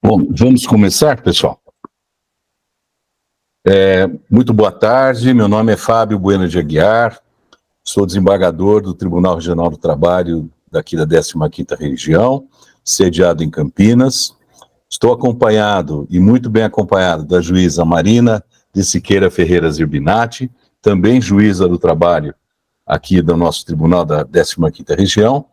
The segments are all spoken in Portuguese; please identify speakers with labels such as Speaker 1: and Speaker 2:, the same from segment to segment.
Speaker 1: Bom, vamos começar, pessoal? Muito boa tarde, meu nome é Fábio Bueno de Aguiar, sou desembargador do Tribunal Regional do Trabalho daqui da 15ª Região, sediado em Campinas. Estou acompanhado, e muito bem acompanhado, da juíza Marina de Siqueira Ferreira Zirbinati, também juíza do trabalho aqui do nosso Tribunal da 15ª Região,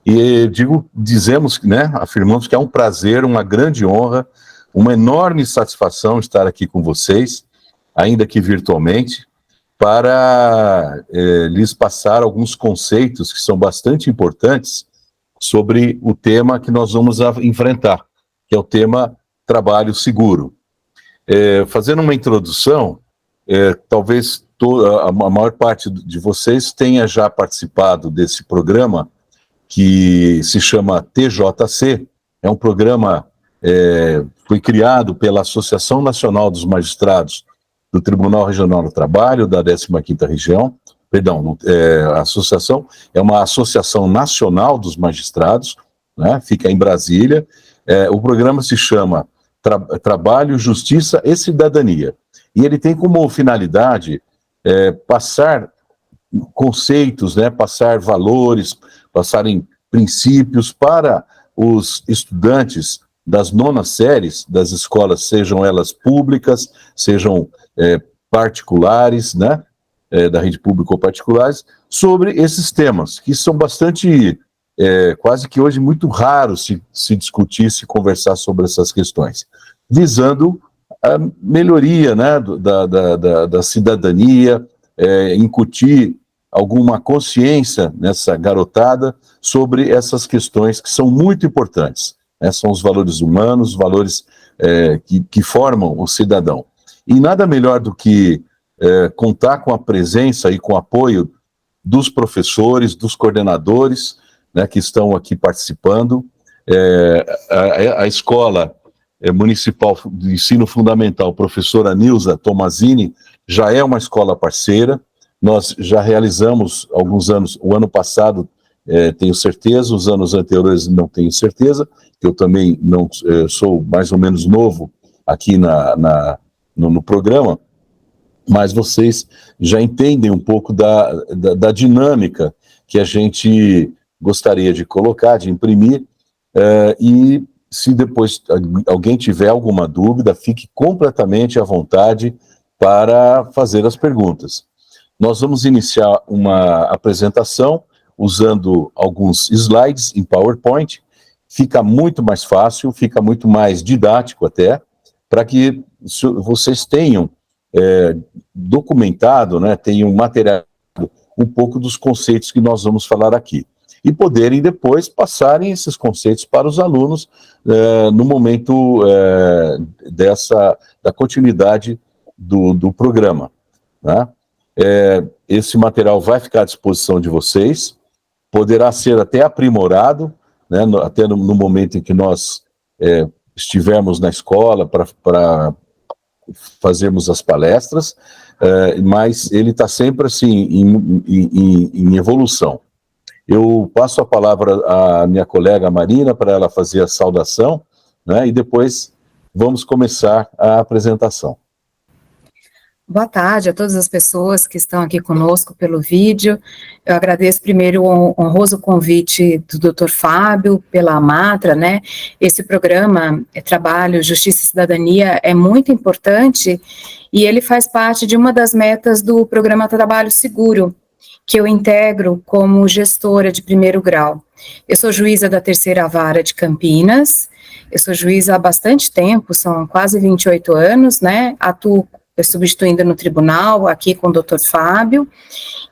Speaker 1: e dizemos, né, afirmamos que é um prazer, uma grande honra, uma enorme satisfação estar aqui com vocês, ainda que virtualmente, para lhes passar alguns conceitos que são bastante importantes sobre o tema que nós vamos enfrentar, que é o tema trabalho seguro. Fazendo uma introdução, talvez a maior parte de vocês tenha já participado desse programa, que se chama TJC, é um programa foi criado pela Associação Nacional dos Magistrados do Tribunal Regional do Trabalho, da 15ª Região, a associação é uma associação nacional dos magistrados, né, fica em Brasília. O programa se chama Trabalho, Justiça e Cidadania, e ele tem como finalidade passar conceitos, né, passar valores, passarem princípios para os estudantes das 9ª séries das escolas, sejam elas públicas, sejam particulares, né, da rede pública ou particulares, sobre esses temas, que são bastante, quase que hoje muito raro se discutir, se conversar sobre essas questões, visando a melhoria, né, da cidadania, incutir alguma consciência nessa garotada sobre essas questões que são muito importantes, né? São os valores humanos, valores que formam o cidadão. E nada melhor do que contar com a presença e com o apoio dos professores, dos coordenadores, né, que estão aqui participando. A Escola Municipal de Ensino Fundamental, professora Nilza Tomazini, já é uma escola parceira. Nós já realizamos alguns anos, o ano passado tenho certeza, os anos anteriores não tenho certeza, que eu também não sou mais ou menos novo aqui no programa, mas vocês já entendem um pouco da dinâmica que a gente gostaria de colocar, de imprimir, e se depois alguém tiver alguma dúvida, fique completamente à vontade para fazer as perguntas. Nós vamos iniciar uma apresentação usando alguns slides em PowerPoint. Fica muito mais fácil, fica muito mais didático até, para que vocês tenham documentado, né, tenham materializado um pouco dos conceitos que nós vamos falar aqui. E poderem depois passarem esses conceitos para os alunos no momento da continuidade do programa, né? Esse material vai ficar à disposição de vocês, poderá ser até aprimorado, né, até no momento em que nós estivermos na escola para fazermos as palestras, mas ele está sempre assim em evolução. Eu passo a palavra à minha colega Marina para ela fazer a saudação, né, e depois vamos começar a apresentação.
Speaker 2: Boa tarde a todas as pessoas que estão aqui conosco pelo vídeo. Eu agradeço primeiro o honroso convite do Dr. Fábio pela AMATRA, né? Esse programa, Trabalho, Justiça e Cidadania, é muito importante e ele faz parte de uma das metas do programa Trabalho Seguro, que eu integro como gestora de 1º grau. Eu sou juíza da 3ª Vara de Campinas, eu sou juíza há bastante tempo, são quase 28 anos, né? Atuo substituindo no tribunal, aqui com o Dr. Fábio,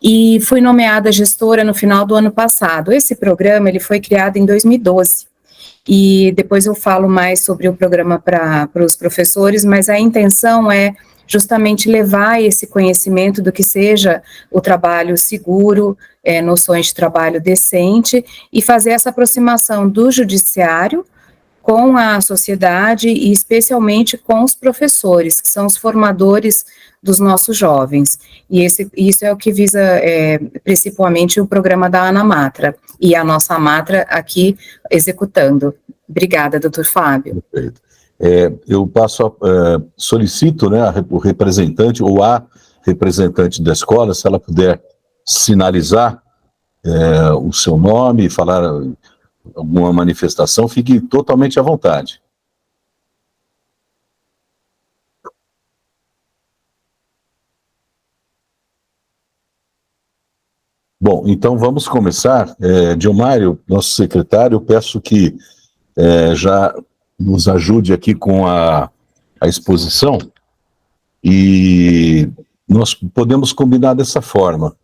Speaker 2: e fui nomeada gestora no final do ano passado. Esse programa, ele foi criado em 2012, e depois eu falo mais sobre o programa para os professores, mas a intenção é justamente levar esse conhecimento do que seja o trabalho seguro, noções de trabalho decente, e fazer essa aproximação do judiciário com a sociedade e especialmente com os professores, que são os formadores dos nossos jovens. E isso é o que visa principalmente o programa da ANAMATRA, e a nossa AMATRA aqui executando. Obrigada, doutor Fábio.
Speaker 1: Perfeito. Eu solicito, né, o representante ou a representante da escola, se ela puder sinalizar o seu nome, falar alguma manifestação, fique totalmente à vontade. Bom, então vamos começar. Diomário, nosso secretário, eu peço que já nos ajude aqui com a exposição, e nós podemos combinar dessa forma.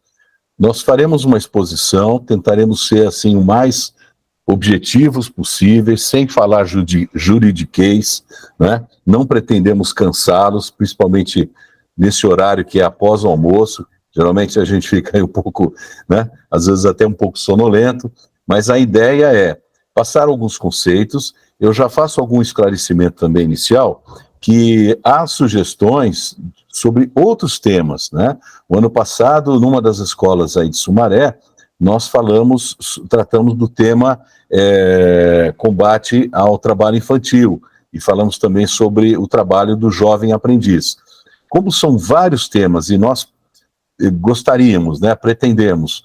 Speaker 1: Nós faremos uma exposição, tentaremos ser assim o mais objetivos possíveis, sem falar juridiquês, né? Não pretendemos cansá-los, principalmente nesse horário que é após o almoço. Geralmente a gente fica aí um pouco, né? Às vezes até um pouco sonolento, mas a ideia é passar alguns conceitos. Eu já faço algum esclarecimento também inicial, que há sugestões sobre outros temas, né? O ano passado, numa das escolas aí de Sumaré, nós tratamos do tema combate ao trabalho infantil, e falamos também sobre o trabalho do jovem aprendiz. Como são vários temas e nós gostaríamos, né, pretendemos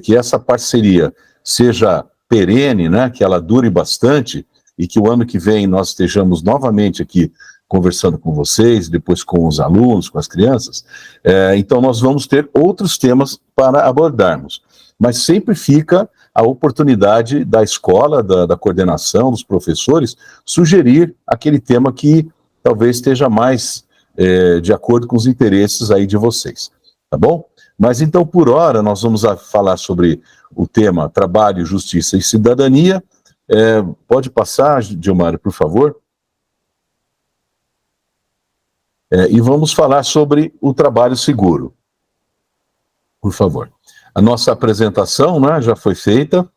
Speaker 1: que essa parceria seja perene, né, que ela dure bastante, e que o ano que vem nós estejamos novamente aqui conversando com vocês, depois com os alunos, com as crianças. Então nós vamos ter outros temas para abordarmos, mas sempre fica a oportunidade da escola, da coordenação, dos professores, sugerir aquele tema que talvez esteja mais de acordo com os interesses aí de vocês, tá bom? Mas então, por hora, nós vamos falar sobre o tema trabalho, justiça e cidadania. Pode passar, Diomário, por favor? E vamos falar sobre o trabalho seguro. Por favor. A nossa apresentação, né, já foi feita,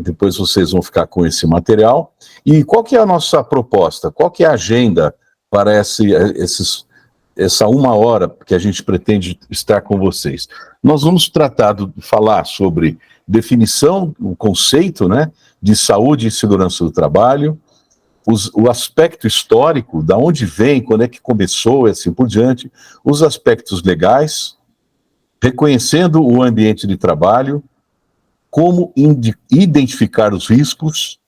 Speaker 1: depois vocês vão ficar com esse material. E qual que é a nossa proposta? Qual que é a agenda para essa 1 hora que a gente pretende estar com vocês? Nós vamos falar sobre definição, o conceito, né, de saúde e segurança do trabalho, o aspecto histórico, da onde vem, quando é que começou e assim por diante, os aspectos legais, reconhecendo o ambiente de trabalho, como identificar os riscos,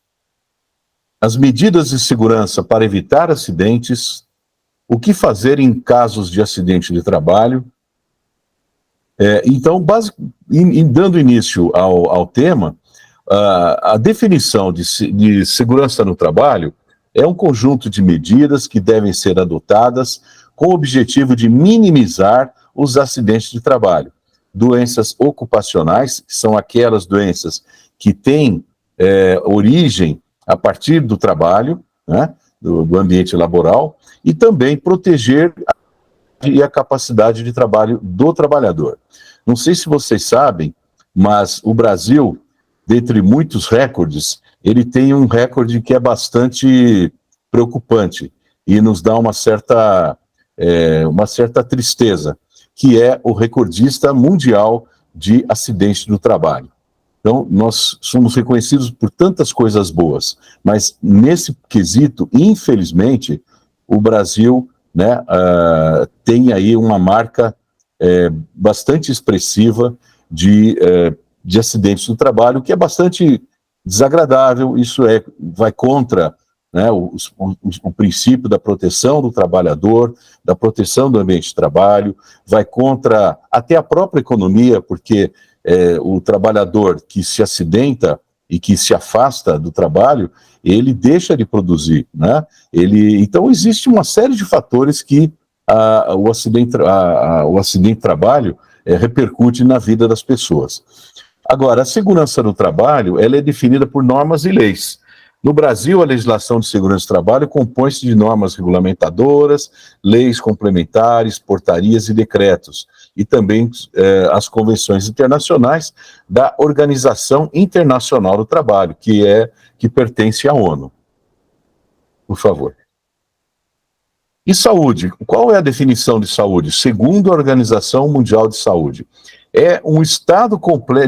Speaker 1: as medidas de segurança para evitar acidentes, o que fazer em casos de acidente de trabalho. Então, dando início ao tema, a definição de segurança no trabalho é um conjunto de medidas que devem ser adotadas com o objetivo de minimizar os acidentes de trabalho. Doenças ocupacionais, que são aquelas doenças que têm origem a partir do trabalho, né, do ambiente laboral, e também proteger a capacidade de trabalho do trabalhador. Não sei se vocês sabem, mas o Brasil, dentre muitos recordes, ele tem um recorde que é bastante preocupante e nos dá uma certa tristeza, que é o recordista mundial de acidentes do trabalho. Então, nós somos reconhecidos por tantas coisas boas, mas nesse quesito, infelizmente, o Brasil, né, tem aí uma marca bastante expressiva de acidentes do trabalho, que é bastante desagradável. Isso vai contra, né, o princípio da proteção do trabalhador, da proteção do ambiente de trabalho, vai contra até a própria economia, porque o trabalhador que se acidenta e que se afasta do trabalho, ele deixa de produzir, né? Então existe uma série de fatores que o acidente de trabalho repercute na vida das pessoas. Agora, a segurança do trabalho, ela é definida por normas e leis. No Brasil, a legislação de segurança do trabalho compõe-se de normas regulamentadoras, leis complementares, portarias e decretos, e também as convenções internacionais da Organização Internacional do Trabalho, que pertence à ONU. Por favor. E saúde? Qual é a definição de saúde? Segundo a Organização Mundial de Saúde, é um estado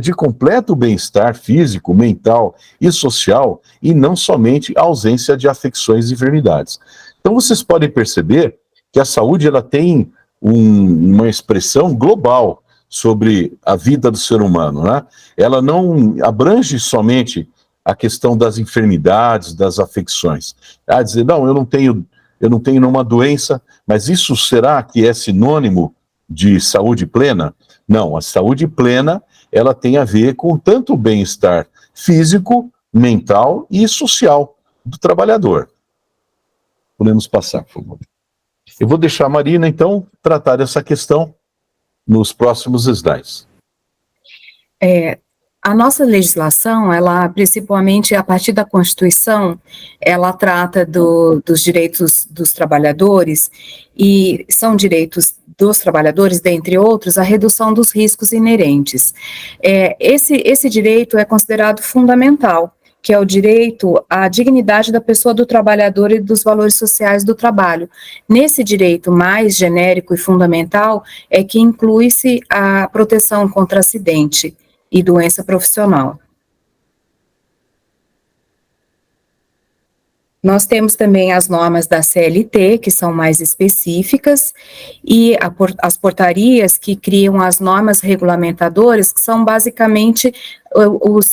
Speaker 1: de completo bem-estar físico, mental e social, e não somente a ausência de afecções e enfermidades. Então vocês podem perceber que a saúde ela tem uma expressão global sobre a vida do ser humano, né? Ela não abrange somente a questão das enfermidades, das afecções. Dizer, não, eu não tenho nenhuma doença, mas isso será que é sinônimo de saúde plena? Não, a saúde plena, ela tem a ver com tanto o bem-estar físico, mental e social do trabalhador. Podemos passar, por favor. Eu vou deixar a Marina, então, tratar dessa questão nos próximos slides.
Speaker 2: A nossa legislação, ela principalmente a partir da Constituição, ela trata dos direitos dos trabalhadores, e são direitos dos trabalhadores, dentre outros, a redução dos riscos inerentes. Esse direito é considerado fundamental, que é o direito à dignidade da pessoa do trabalhador e dos valores sociais do trabalho. Nesse direito mais genérico e fundamental é que inclui-se a proteção contra acidente e doença profissional. Nós temos também as normas da CLT, que são mais específicas, e as portarias que criam as normas regulamentadoras, que são basicamente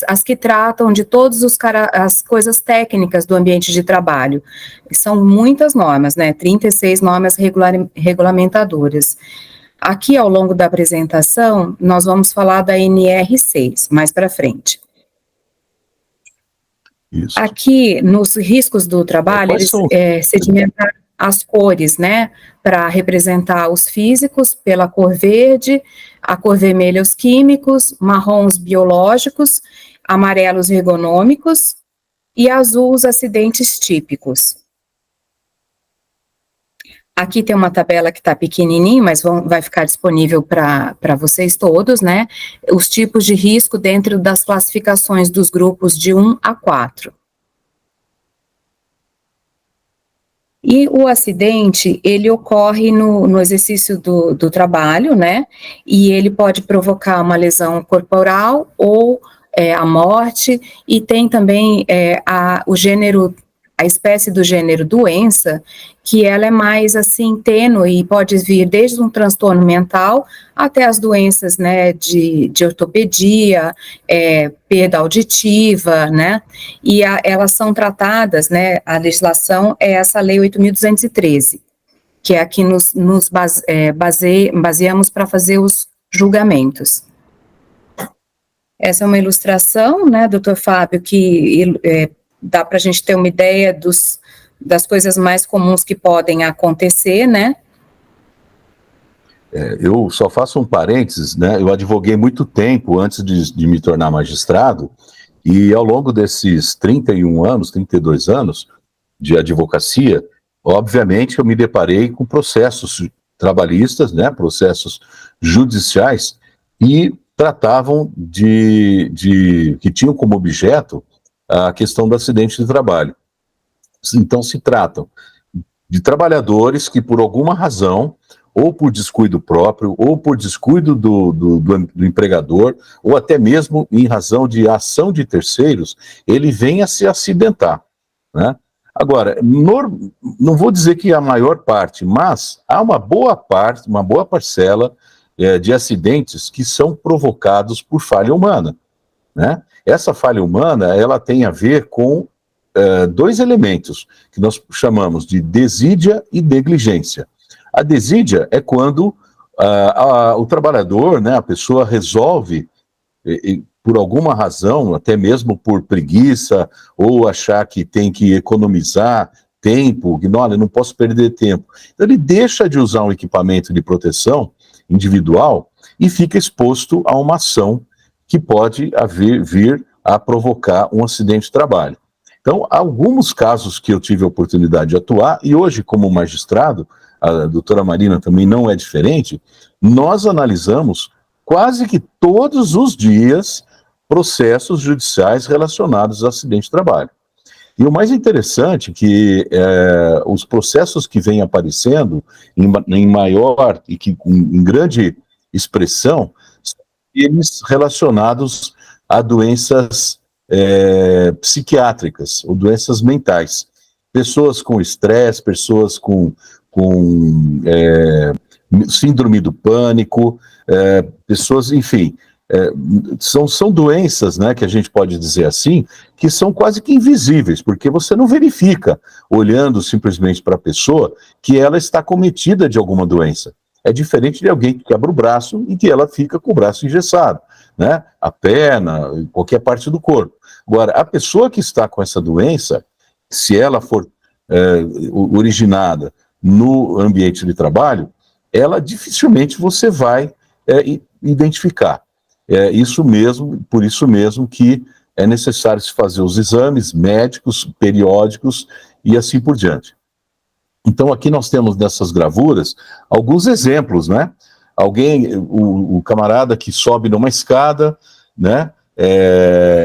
Speaker 2: as que tratam de todas as coisas técnicas do ambiente de trabalho. São muitas normas, né? 36 normas regulamentadoras. Aqui, ao longo da apresentação, nós vamos falar da NR6, mais para frente. Isso. Aqui, nos riscos do trabalho, eles sedimentaram as cores, né, para representar os físicos, pela cor verde, a cor vermelha os químicos, marrom os biológicos, amarelos ergonômicos e azul os acidentes típicos. Aqui tem uma tabela que está pequenininha, mas vai ficar disponível para vocês todos, né? Os tipos de risco dentro das classificações dos grupos de 1 a 4. E o acidente, ele ocorre no exercício do trabalho, né? E ele pode provocar uma lesão corporal ou a morte, e tem também a espécie do gênero doença, que ela é mais, assim, tênue e pode vir desde um transtorno mental até as doenças, né, de ortopedia, perda auditiva, né, e elas são tratadas, né, a legislação é essa Lei 8.213, que é a que nos baseamos para fazer os julgamentos. Essa é uma ilustração, né, doutor Fábio, que dá para a gente ter uma ideia das coisas mais comuns que podem acontecer, né?
Speaker 1: Eu só faço um parênteses, né? Eu advoguei muito tempo antes de me tornar magistrado, e ao longo desses 31 anos, 32 anos de advocacia, obviamente eu me deparei com processos trabalhistas, né? Processos judiciais, e tratavam que tinham como objeto a questão do acidente de trabalho. Então, se tratam de trabalhadores que, por alguma razão, ou por descuido próprio, ou por descuido do empregador, ou até mesmo em razão de ação de terceiros, ele vem a se acidentar, né? Agora, não vou dizer que é a maior parte, mas há uma boa parcela de acidentes que são provocados por falha humana, né? Essa falha humana, ela tem a ver com dois elementos que nós chamamos de desídia e negligência. A desídia é quando o trabalhador, né, a pessoa resolve, por alguma razão, até mesmo por preguiça, ou achar que tem que economizar tempo, que não posso perder tempo. Então ele deixa de usar um equipamento de proteção individual e fica exposto a uma ação que pode vir a provocar um acidente de trabalho. Então, alguns casos que eu tive a oportunidade de atuar, e hoje como magistrado, a doutora Marina também não é diferente, nós analisamos quase que todos os dias processos judiciais relacionados a acidente de trabalho. E o mais interessante é que os processos que vêm aparecendo em maior e que em grande expressão eles relacionados a doenças psiquiátricas ou doenças mentais. Pessoas com estresse, pessoas com síndrome do pânico, pessoas, enfim, são doenças, né, que a gente pode dizer assim, que são quase que invisíveis, porque você não verifica, olhando simplesmente para a pessoa, que ela está cometida de alguma doença. É diferente de alguém que quebra o braço e que ela fica com o braço engessado, né? A perna, qualquer parte do corpo. Agora, a pessoa que está com essa doença, se ela for originada no ambiente de trabalho, ela dificilmente você vai identificar. Isso mesmo, por isso mesmo que é necessário se fazer os exames médicos, periódicos e assim por diante. Então, aqui nós temos nessas gravuras alguns exemplos, né? O camarada que sobe numa escada, né?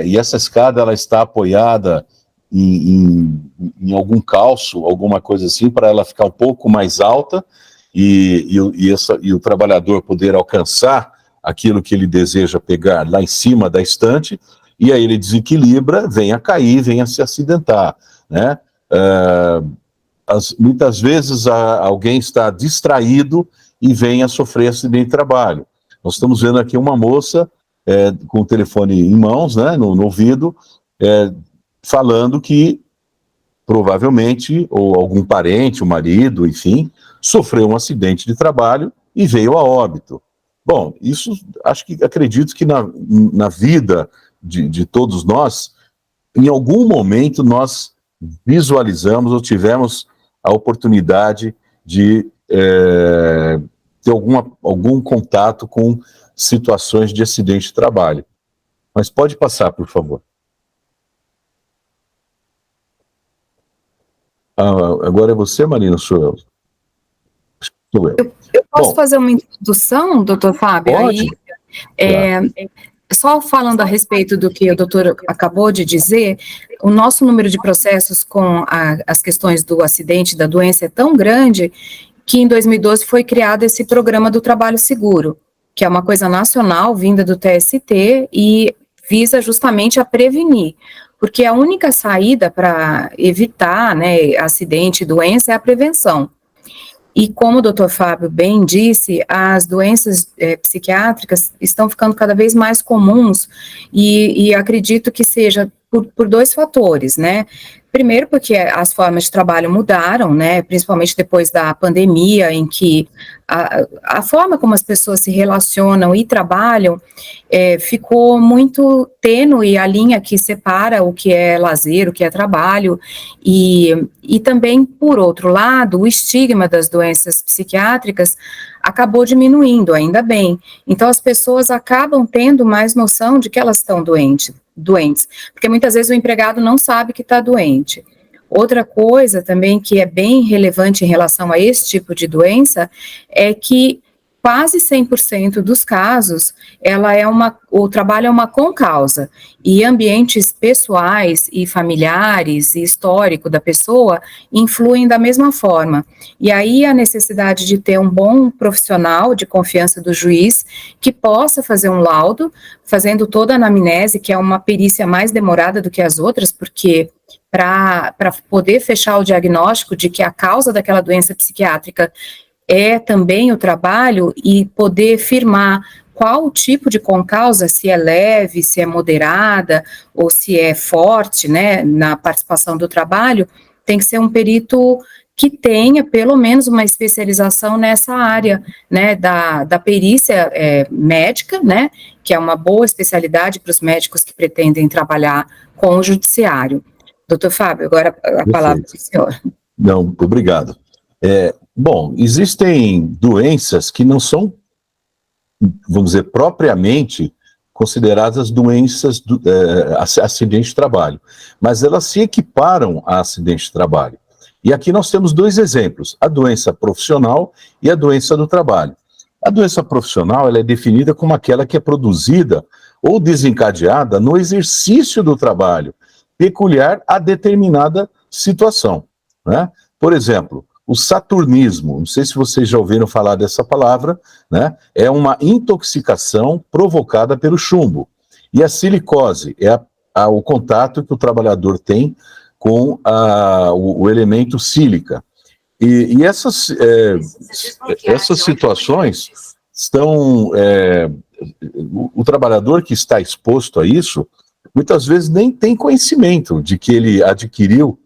Speaker 1: E essa escada ela está apoiada em algum calço, alguma coisa assim, para ela ficar um pouco mais alta e o trabalhador poder alcançar aquilo que ele deseja pegar lá em cima da estante, e aí ele desequilibra, vem a cair, vem a se acidentar, né? Muitas vezes alguém está distraído e vem a sofrer acidente de trabalho. Nós estamos vendo aqui uma moça com o telefone em mãos, né, no ouvido, falando que provavelmente, ou algum parente, o marido, enfim, sofreu um acidente de trabalho e veio a óbito. Bom, isso acredito que na vida de todos nós, em algum momento nós visualizamos ou tivemos a oportunidade de ter algum contato com situações de acidente de trabalho. Mas pode passar, por favor. Agora é você, Marina, sou eu? Sou eu.
Speaker 2: Eu posso fazer uma introdução, doutor Fábio?
Speaker 1: Pode.
Speaker 2: Aí, só falando a respeito do que o doutor acabou de dizer, o nosso número de processos com as questões do acidente, da doença, é tão grande que em 2012 foi criado esse programa do trabalho seguro, que é uma coisa nacional, vinda do TST, e visa justamente a prevenir, porque a única saída para evitar, né, acidente e doença é a prevenção. E como o doutor Fábio bem disse, as doenças psiquiátricas estão ficando cada vez mais comuns e acredito que seja por dois fatores, né? Primeiro, porque as formas de trabalho mudaram, né? Principalmente depois da pandemia, em que a forma como as pessoas se relacionam e trabalham ficou muito tênue a linha que separa o que é lazer, o que é trabalho, e também, por outro lado, o estigma das doenças psiquiátricas acabou diminuindo, ainda bem. Então, as pessoas acabam tendo mais noção de que elas estão doentes, porque muitas vezes o empregado não sabe que está doente. Outra coisa também que é bem relevante em relação a esse tipo de doença é que quase 100% dos casos, o trabalho é uma concausa, e ambientes pessoais e familiares e histórico da pessoa influem da mesma forma. E aí a necessidade de ter um bom profissional de confiança do juiz que possa fazer um laudo, fazendo toda a anamnese, que é uma perícia mais demorada do que as outras, porque para poder fechar o diagnóstico de que a causa daquela doença psiquiátrica é também o trabalho e poder firmar qual o tipo de concausa, se é leve, se é moderada, ou se é forte, né, na participação do trabalho, tem que ser um perito que tenha pelo menos uma especialização nessa área, né, da perícia médica, né, que é uma boa especialidade para os médicos que pretendem trabalhar com o judiciário. Doutor Fábio, agora a palavra para o senhor.
Speaker 1: Não, obrigado. Bom, existem doenças que não são, vamos dizer, propriamente consideradas doenças acidente de trabalho, mas elas se equiparam a acidente de trabalho. E aqui nós temos dois exemplos, a doença profissional e a doença do trabalho. A doença profissional ela é definida como aquela que é produzida ou desencadeada no exercício do trabalho, peculiar a determinada situação, né? Por exemplo, o saturnismo. Não sei se vocês já ouviram falar dessa palavra, né? É uma intoxicação provocada pelo chumbo. E a silicose é o contato que o trabalhador tem com o elemento sílica. E essas situações estão... o trabalhador que está exposto a isso, muitas vezes nem tem conhecimento de que ele adquiriu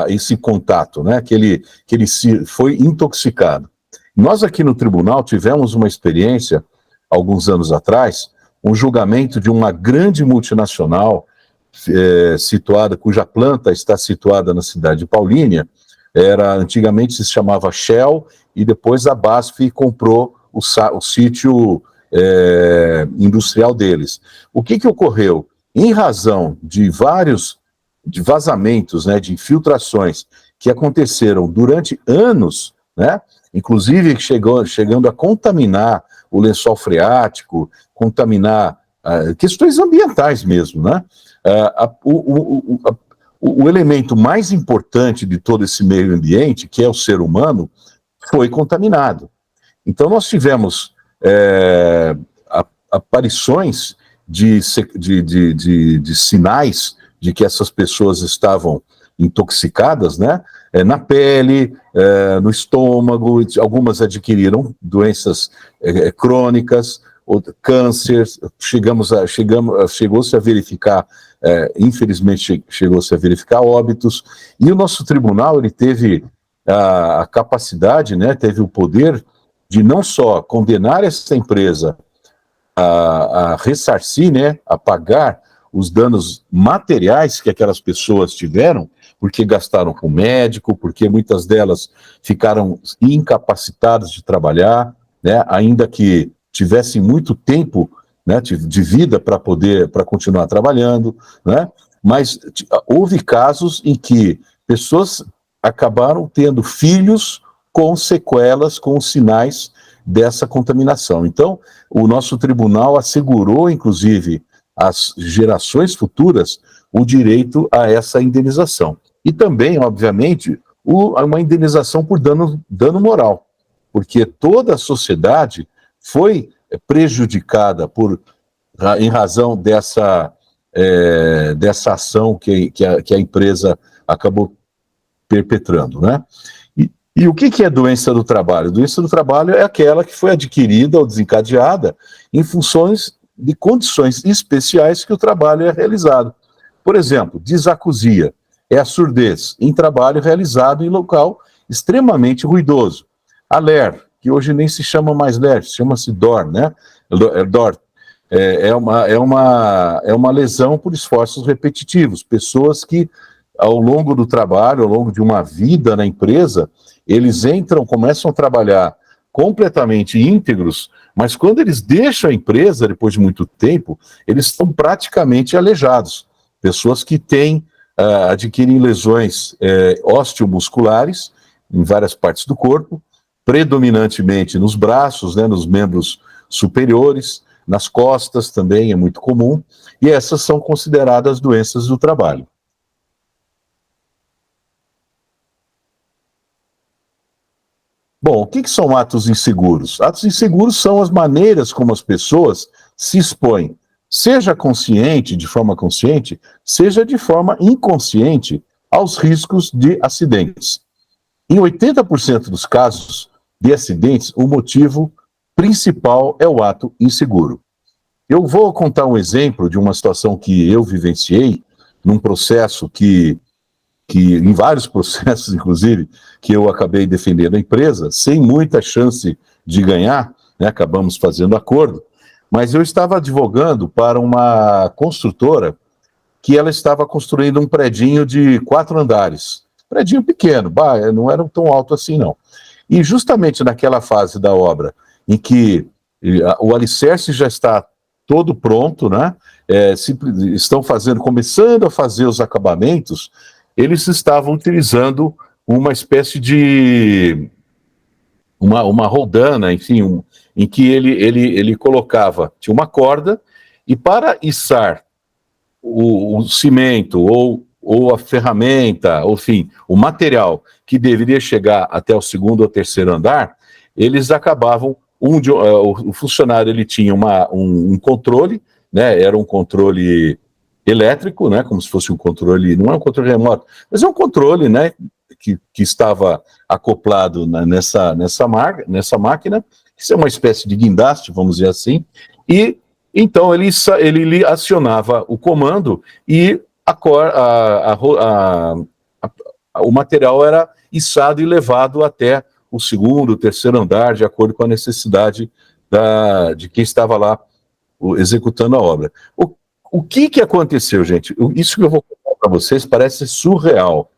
Speaker 1: esse contato, né? Que ele foi intoxicado. Nós aqui no tribunal tivemos uma experiência, alguns anos atrás, um julgamento de uma grande multinacional situada, cuja planta está situada na cidade de Paulínia. Antigamente se chamava Shell, e depois a BASF comprou o sítio industrial deles. O que ocorreu? Em razão de vários vazamentos, né, de infiltrações que aconteceram durante anos, né, inclusive chegando a contaminar o lençol freático, contaminar questões ambientais mesmo, né? O elemento mais importante de todo esse meio ambiente, que é o ser humano, foi contaminado. Então nós tivemos aparições de sinais de que essas pessoas estavam intoxicadas, né? Na pele, no estômago, algumas adquiriram doenças crônicas, câncer, chegou-se a verificar, infelizmente chegou-se a verificar óbitos, e o nosso tribunal ele teve a capacidade, né, teve o poder de não só condenar essa empresa a ressarcir, né, a pagar os danos materiais que aquelas pessoas tiveram, porque gastaram com médico, porque muitas delas ficaram incapacitadas de trabalhar, né, ainda que tivessem muito tempo, né, de vida para continuar trabalhando, né, mas houve casos em que pessoas acabaram tendo filhos com sequelas, com sinais dessa contaminação. Então, o nosso tribunal assegurou, inclusive, às gerações futuras, o direito a essa indenização. E também, obviamente, uma indenização por dano moral, porque toda a sociedade foi prejudicada em razão dessa ação que a empresa acabou perpetrando, né? E o que é doença do trabalho? Doença do trabalho é aquela que foi adquirida ou desencadeada em funções de condições especiais que o trabalho é realizado. Por exemplo, disacusia é a surdez em trabalho realizado em local extremamente ruidoso. A LER, que hoje nem se chama mais LER, chama-se DOR, né? DOR. É uma lesão por esforços repetitivos. Pessoas que, ao longo do trabalho, ao longo de uma vida na empresa, eles começam a trabalhar completamente íntegros, mas quando eles deixam a empresa, depois de muito tempo, eles estão praticamente aleijados. Pessoas que adquirem lesões osteomusculares em várias partes do corpo, predominantemente nos braços, né, nos membros superiores, nas costas também é muito comum, e essas são consideradas doenças do trabalho. Bom, o que são atos inseguros? Atos inseguros são as maneiras como as pessoas se expõem, seja de forma consciente, seja de forma inconsciente, aos riscos de acidentes. Em 80% dos casos de acidentes, o motivo principal é o ato inseguro. Eu vou contar um exemplo de uma situação que eu vivenciei, num processo em vários processos, inclusive, que eu acabei defendendo a empresa, sem muita chance de ganhar, né, acabamos fazendo acordo, mas eu estava advogando para uma construtora que ela estava construindo um predinho de 4 andares. Predinho pequeno, não era tão alto assim, não. E justamente naquela fase da obra, em que o alicerce já está todo pronto, né, estão começando a fazer os acabamentos, eles estavam utilizando uma espécie de uma roldana, enfim, em que ele colocava, tinha uma corda, e para içar o cimento ou ou a ferramenta, ou, enfim, o material que deveria chegar até o segundo ou terceiro andar, eles acabavam, o funcionário ele tinha um controle, né, era um controle elétrico, né, como se fosse um controle, não é um controle remoto, mas é um controle, né, que estava acoplado nessa máquina, isso é uma espécie de guindaste, vamos dizer assim, e então ele acionava o comando e o material era içado e levado até o segundo, o terceiro andar, de acordo com a necessidade de quem estava lá executando a obra. O que aconteceu, gente? Isso que eu vou contar para vocês parece surreal,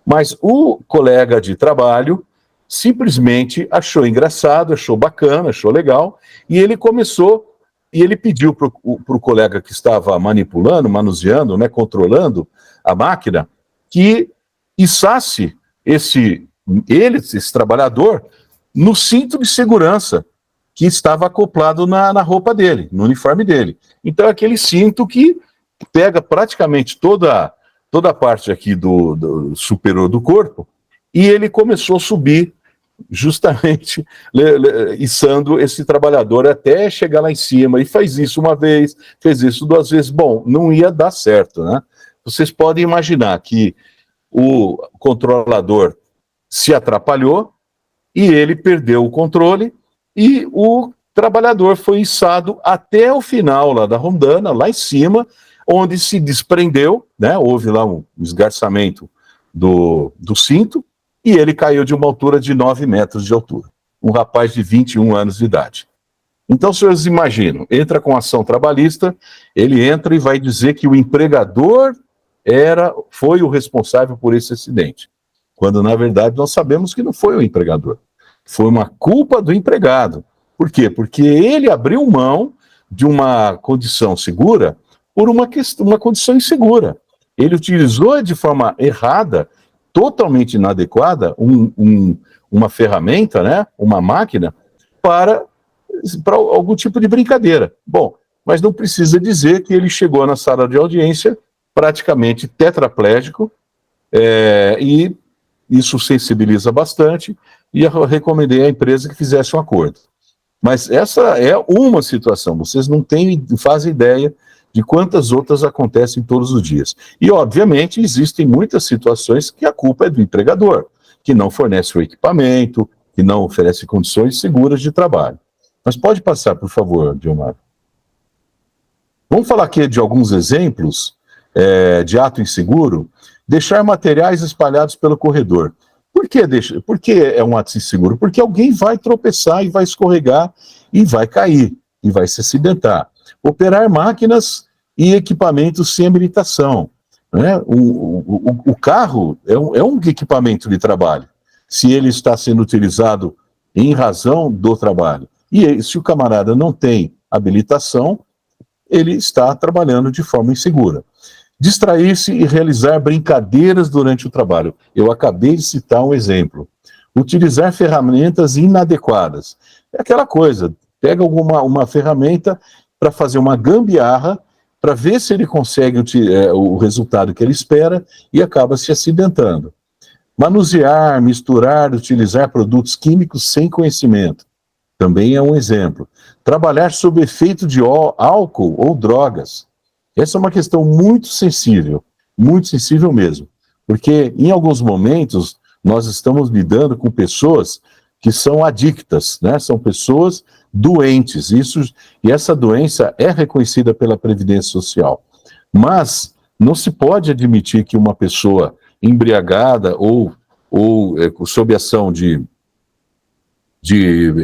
Speaker 1: mas o colega de trabalho simplesmente achou engraçado, achou bacana, achou legal, e ele pediu para o colega que estava manipulando, manuseando, né, controlando a máquina, que içasse esse trabalhador no cinto de segurança que estava acoplado na roupa dele, no uniforme dele. Então, é aquele cinto que pega praticamente toda a parte aqui do superior do corpo, e ele começou a subir justamente içando esse trabalhador até chegar lá em cima, e faz isso uma vez, fez isso duas vezes. Bom, não ia dar certo, né? Vocês podem imaginar que o controlador se atrapalhou e ele perdeu o controle e o trabalhador foi içado até o final lá da rondana, lá em cima, onde se desprendeu, né? Houve lá um esgarçamento do cinto e ele caiu de uma altura de 9 metros de altura. Um rapaz de 21 anos de idade. Então, senhores imaginam, entra com ação trabalhista, ele entra e vai dizer que o empregador foi o responsável por esse acidente, quando na verdade nós sabemos que não foi o empregador, foi uma culpa do empregado. Por quê? Porque ele abriu mão de uma condição segura por uma condição insegura. Ele utilizou de forma errada, totalmente inadequada, uma ferramenta, né, uma máquina, para algum tipo de brincadeira. Bom, mas não precisa dizer que ele chegou na sala de audiência praticamente tetraplégico, e isso sensibiliza bastante, e eu recomendei à empresa que fizesse um acordo. Mas essa é uma situação, vocês não fazem ideia de quantas outras acontecem todos os dias. E, obviamente, existem muitas situações que a culpa é do empregador, que não fornece o equipamento, que não oferece condições seguras de trabalho. Mas pode passar, por favor, Dilmar. Vamos falar aqui de alguns exemplos de ato inseguro. Deixar materiais espalhados pelo corredor. Por que é um ato inseguro? Porque alguém vai tropeçar e vai escorregar e vai cair, e vai se acidentar. Operar máquinas e equipamentos sem habilitação. Né? O carro é um equipamento de trabalho, se ele está sendo utilizado em razão do trabalho. E se o camarada não tem habilitação, ele está trabalhando de forma insegura. Distrair-se e realizar brincadeiras durante o trabalho. Eu acabei de citar um exemplo. Utilizar ferramentas inadequadas. É aquela coisa, pega uma ferramenta para fazer uma gambiarra, para ver se ele consegue o resultado que ele espera e acaba se acidentando. Manusear, misturar, utilizar produtos químicos sem conhecimento. Também é um exemplo. Trabalhar sob efeito de álcool ou drogas. Essa é uma questão muito sensível mesmo, porque em alguns momentos nós estamos lidando com pessoas que são adictas, né? São pessoas doentes, e essa doença é reconhecida pela Previdência Social. Mas não se pode admitir que uma pessoa embriagada ou sob ação de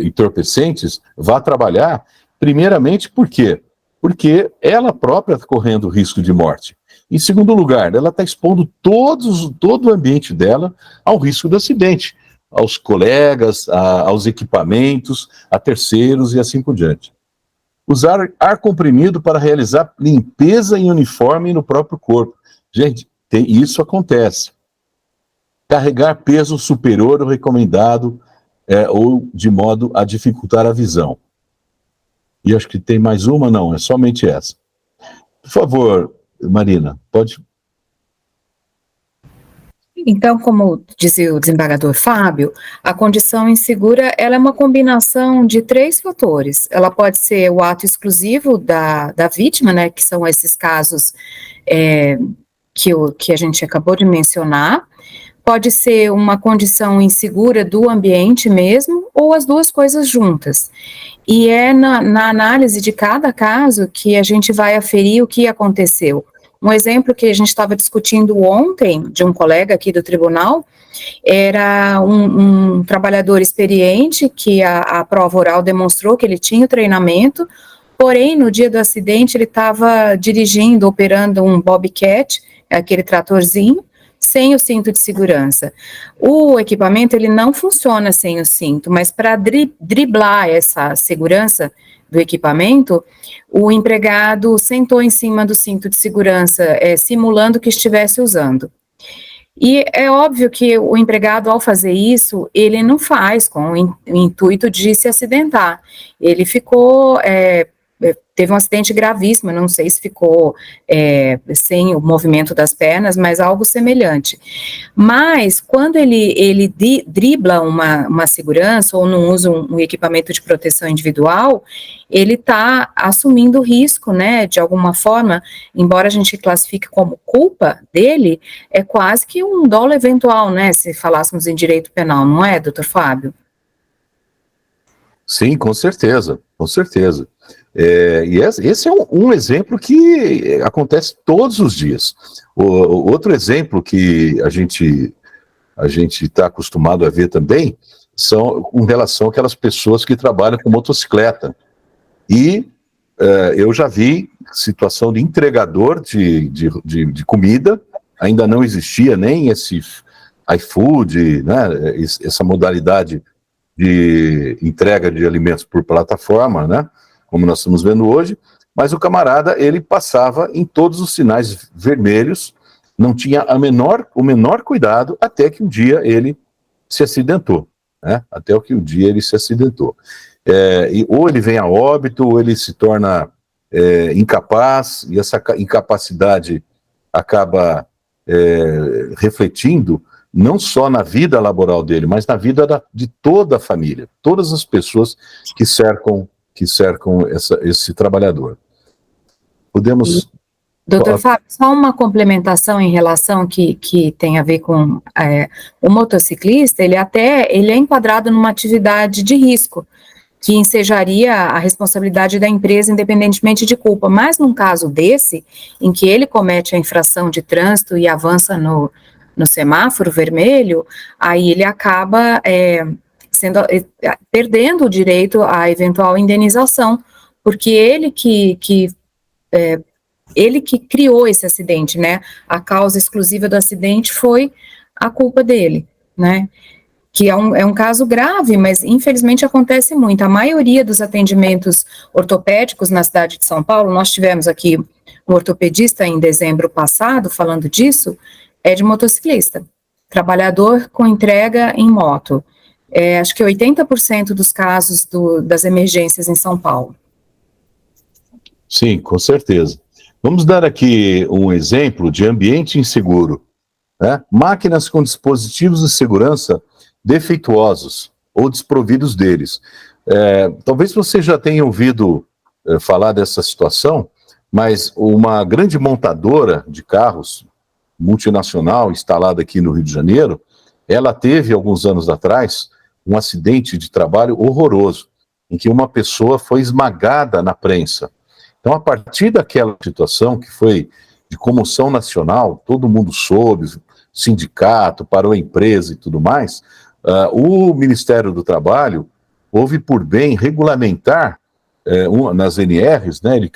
Speaker 1: entorpecentes vá trabalhar, primeiramente por quê? Porque ela própria está correndo risco de morte. Em segundo lugar, ela está expondo todo o ambiente dela ao risco de acidente, aos colegas, aos equipamentos, a terceiros e assim por diante. Usar ar comprimido para realizar limpeza em uniforme no próprio corpo. Gente, isso acontece. Carregar peso superior ao recomendado ou de modo a dificultar a visão. E acho que tem mais uma, não, é somente essa. Por favor, Marina, pode...
Speaker 2: Então, como dizia o desembargador Fábio, a condição insegura, ela é uma combinação de 3 fatores. Ela pode ser o ato exclusivo da vítima, né, que são esses casos que a gente acabou de mencionar, pode ser uma condição insegura do ambiente mesmo, ou as duas coisas juntas. E é na análise de cada caso que a gente vai aferir o que aconteceu. Um exemplo que a gente estava discutindo ontem, de um colega aqui do tribunal, era um trabalhador experiente que a prova oral demonstrou que ele tinha o treinamento, porém, no dia do acidente, ele estava dirigindo, operando um Bobcat, aquele tratorzinho, sem o cinto de segurança. O equipamento, ele não funciona sem o cinto, mas para driblar essa segurança do equipamento, o empregado sentou em cima do cinto de segurança, simulando que estivesse usando. E é óbvio que o empregado, ao fazer isso, ele não faz com o intuito de se acidentar. Ele ficou... teve um acidente gravíssimo, não sei se ficou sem o movimento das pernas, mas algo semelhante. Mas, quando ele dribla uma segurança ou não usa um equipamento de proteção individual, ele está assumindo o risco, né, de alguma forma, embora a gente classifique como culpa dele, é quase que um dolo eventual, né, se falássemos em direito penal, não é, doutor Fábio?
Speaker 1: Sim, com certeza, com certeza. E esse é um exemplo que acontece todos os dias. Outro exemplo que a gente está acostumado a ver também são com relação àquelas pessoas que trabalham com motocicleta. E eu já vi situação de entregador de comida, ainda não existia nem esse iFood, né, essa modalidade de entrega de alimentos por plataforma, né, como nós estamos vendo hoje, mas o camarada, ele passava em todos os sinais vermelhos, não tinha o menor cuidado, até que um dia ele se acidentou, né, ou ele vem a óbito, ou ele se torna incapaz, e essa incapacidade acaba refletindo não só na vida laboral dele, mas na vida de toda a família, todas as pessoas que cercam esse trabalhar. Podemos...
Speaker 2: Doutor Fábio, só uma complementação em relação que tem a ver com o motociclista, ele é enquadrado numa atividade de risco, que ensejaria a responsabilidade da empresa independentemente de culpa, mas num caso desse, em que ele comete a infração de trânsito e avança no semáforo vermelho, aí ele acaba perdendo o direito à eventual indenização, porque ele que criou esse acidente, né? A causa exclusiva do acidente foi a culpa dele, né? Que é um caso grave, mas infelizmente acontece muito. A maioria dos atendimentos ortopédicos na cidade de São Paulo, nós tivemos aqui um ortopedista em dezembro passado falando disso, é de motociclista, trabalhador com entrega em moto. Acho que 80% dos casos das emergências em São Paulo.
Speaker 1: Sim, com certeza. Vamos dar aqui um exemplo de ambiente inseguro, né? Máquinas com dispositivos de segurança defeituosos ou desprovidos deles. Talvez você já tenha ouvido falar dessa situação, mas uma grande montadora de carros, multinacional, instalada aqui no Rio de Janeiro, ela teve, alguns anos atrás, um acidente de trabalho horroroso, em que uma pessoa foi esmagada na prensa. Então, a partir daquela situação, que foi de comoção nacional, todo mundo soube, sindicato, parou a empresa e tudo mais, o Ministério do Trabalho houve por bem regulamentar nas NRs, né, ele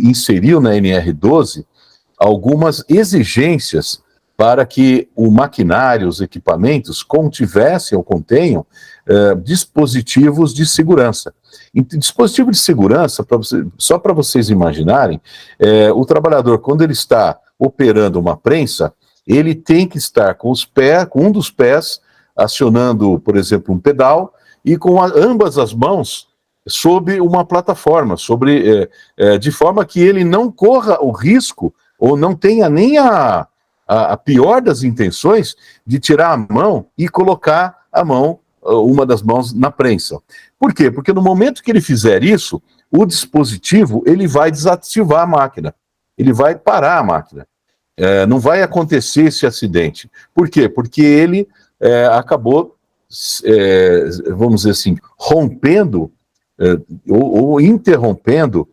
Speaker 1: inseriu na NR12 algumas exigências para que o maquinário, os equipamentos contivessem ou contenham dispositivos de segurança. Dispositivo de segurança, só para vocês imaginarem, o trabalhador, quando ele está operando uma prensa, ele tem que estar com um dos pés acionando, por exemplo, um pedal, e com ambas as mãos sobre uma plataforma, de forma que ele não corra o risco ou não tenha nem a a pior das intenções de tirar a mão e colocar a mão, uma das mãos, na prensa. Por quê? Porque no momento que ele fizer isso, o dispositivo ele vai desativar a máquina, ele vai parar a máquina. Não vai acontecer esse acidente. Por quê? Porque ele acabou, vamos dizer assim, rompendo ou interrompendo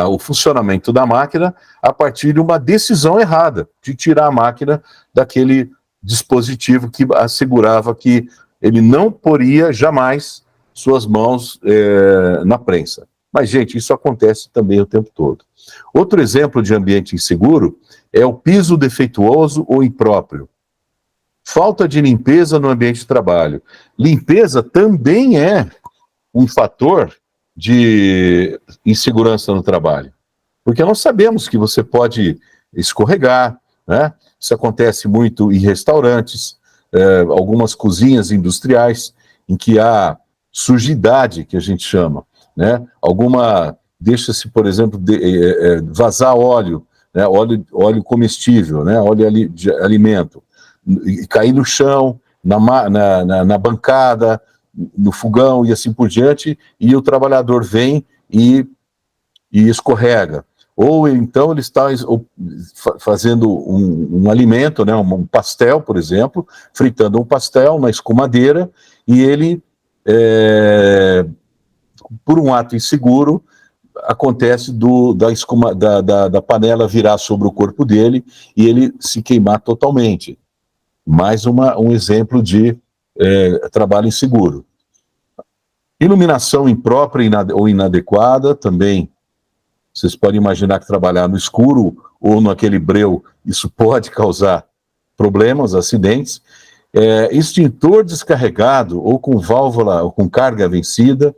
Speaker 1: o funcionamento da máquina a partir de uma decisão errada, de tirar a máquina daquele dispositivo que assegurava que ele não poria jamais suas mãos na prensa. Mas, gente, isso acontece também o tempo todo. Outro exemplo de ambiente inseguro é o piso defeituoso ou impróprio. Falta de limpeza no ambiente de trabalho. Limpeza também é um fator de insegurança no trabalho. Porque nós sabemos que você pode escorregar, né? Isso acontece muito em restaurantes, algumas cozinhas industriais, em que há sujidade, que a gente chama, né? Deixa-se, por exemplo, vazar óleo, né? Óleo comestível, né? Óleo de alimento, e cair no chão, na bancada, no fogão e assim por diante, e o trabalhador vem e escorrega. Ou então ele está fazendo um alimento, né, um pastel, por exemplo, fritando um pastel na escumadeira, e ele, por um ato inseguro, acontece da panela virar sobre o corpo dele e ele se queimar totalmente. Mais um exemplo de trabalho inseguro. Iluminação imprópria ou inadequada também. Vocês podem imaginar que trabalhar no escuro ou naquele breu, isso pode causar problemas, acidentes. Extintor descarregado ou com válvula ou com carga vencida,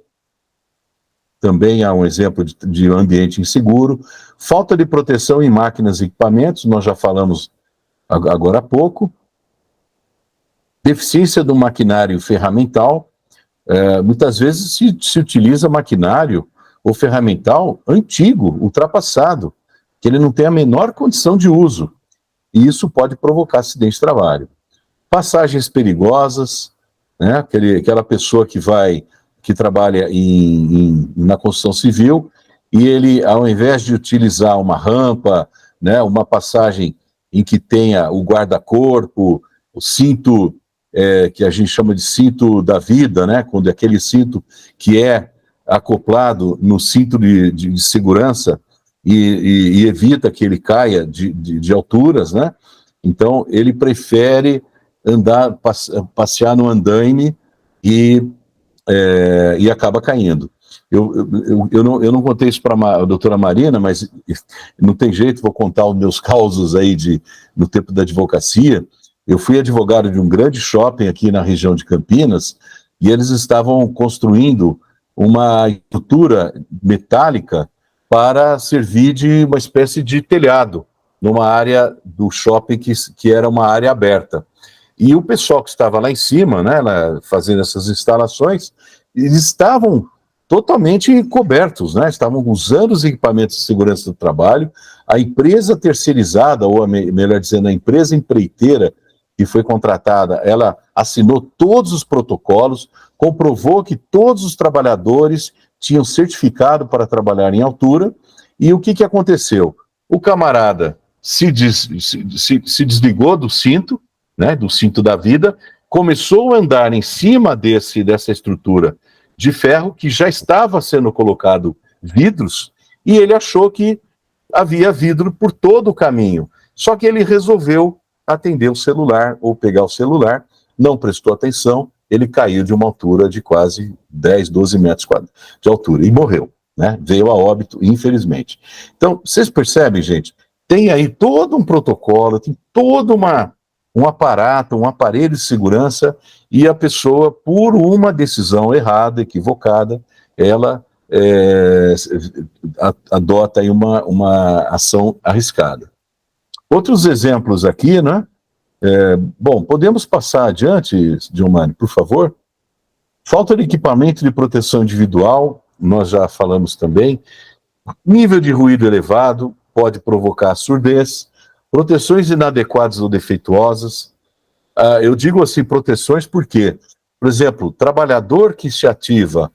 Speaker 1: também há um exemplo de ambiente inseguro. Falta de proteção em máquinas e equipamentos, nós já falamos agora há pouco. Deficiência do maquinário ferramental. Muitas vezes se utiliza maquinário ou ferramental antigo, ultrapassado, que ele não tem a menor condição de uso, e isso pode provocar acidente de trabalho. Passagens perigosas, né? Aquela pessoa que trabalha na construção civil, e ele, ao invés de utilizar uma rampa, né, uma passagem em que tenha o guarda-corpo, o cinto, que a gente chama de cinto da vida, né, quando é aquele cinto que é acoplado no cinto de segurança e evita que ele caia de alturas, né? Então, ele prefere passear no andaime e acaba caindo. Eu não contei isso para a doutora Marina, mas não tem jeito, vou contar os meus causos aí no tempo da advocacia. Eu fui advogado de um grande shopping aqui na região de Campinas, e eles estavam construindo uma estrutura metálica para servir de uma espécie de telhado, numa área do shopping que era uma área aberta. E o pessoal que estava lá em cima, né, fazendo essas instalações, eles estavam totalmente cobertos, né, estavam usando os equipamentos de segurança do trabalho. A empresa terceirizada, ou melhor dizendo, a empresa empreiteira que foi contratada, ela assinou todos os protocolos, comprovou que todos os trabalhadores tinham certificado para trabalhar em altura, e o que aconteceu? O camarada se desligou do cinto, né, do cinto da vida, começou a andar em cima dessa estrutura de ferro, que já estava sendo colocado vidros, e ele achou que havia vidro por todo o caminho. Só que ele resolveu atender o celular, ou pegar o celular, não prestou atenção, ele caiu de uma altura de quase 10, 12 metros de altura, e morreu, né? Veio a óbito, infelizmente. Então, vocês percebem, gente? Tem aí todo um protocolo, tem todo um aparato, um aparelho de segurança, e a pessoa, por uma decisão errada, equivocada, ela adota aí uma ação arriscada. Outros exemplos aqui, né? Bom, podemos passar adiante, Gilmane, por favor? Falta de equipamento de proteção individual, nós já falamos também. Nível de ruído elevado pode provocar surdez. Proteções inadequadas ou defeituosas. Eu digo assim, proteções porque, por exemplo, trabalhador que se ativa,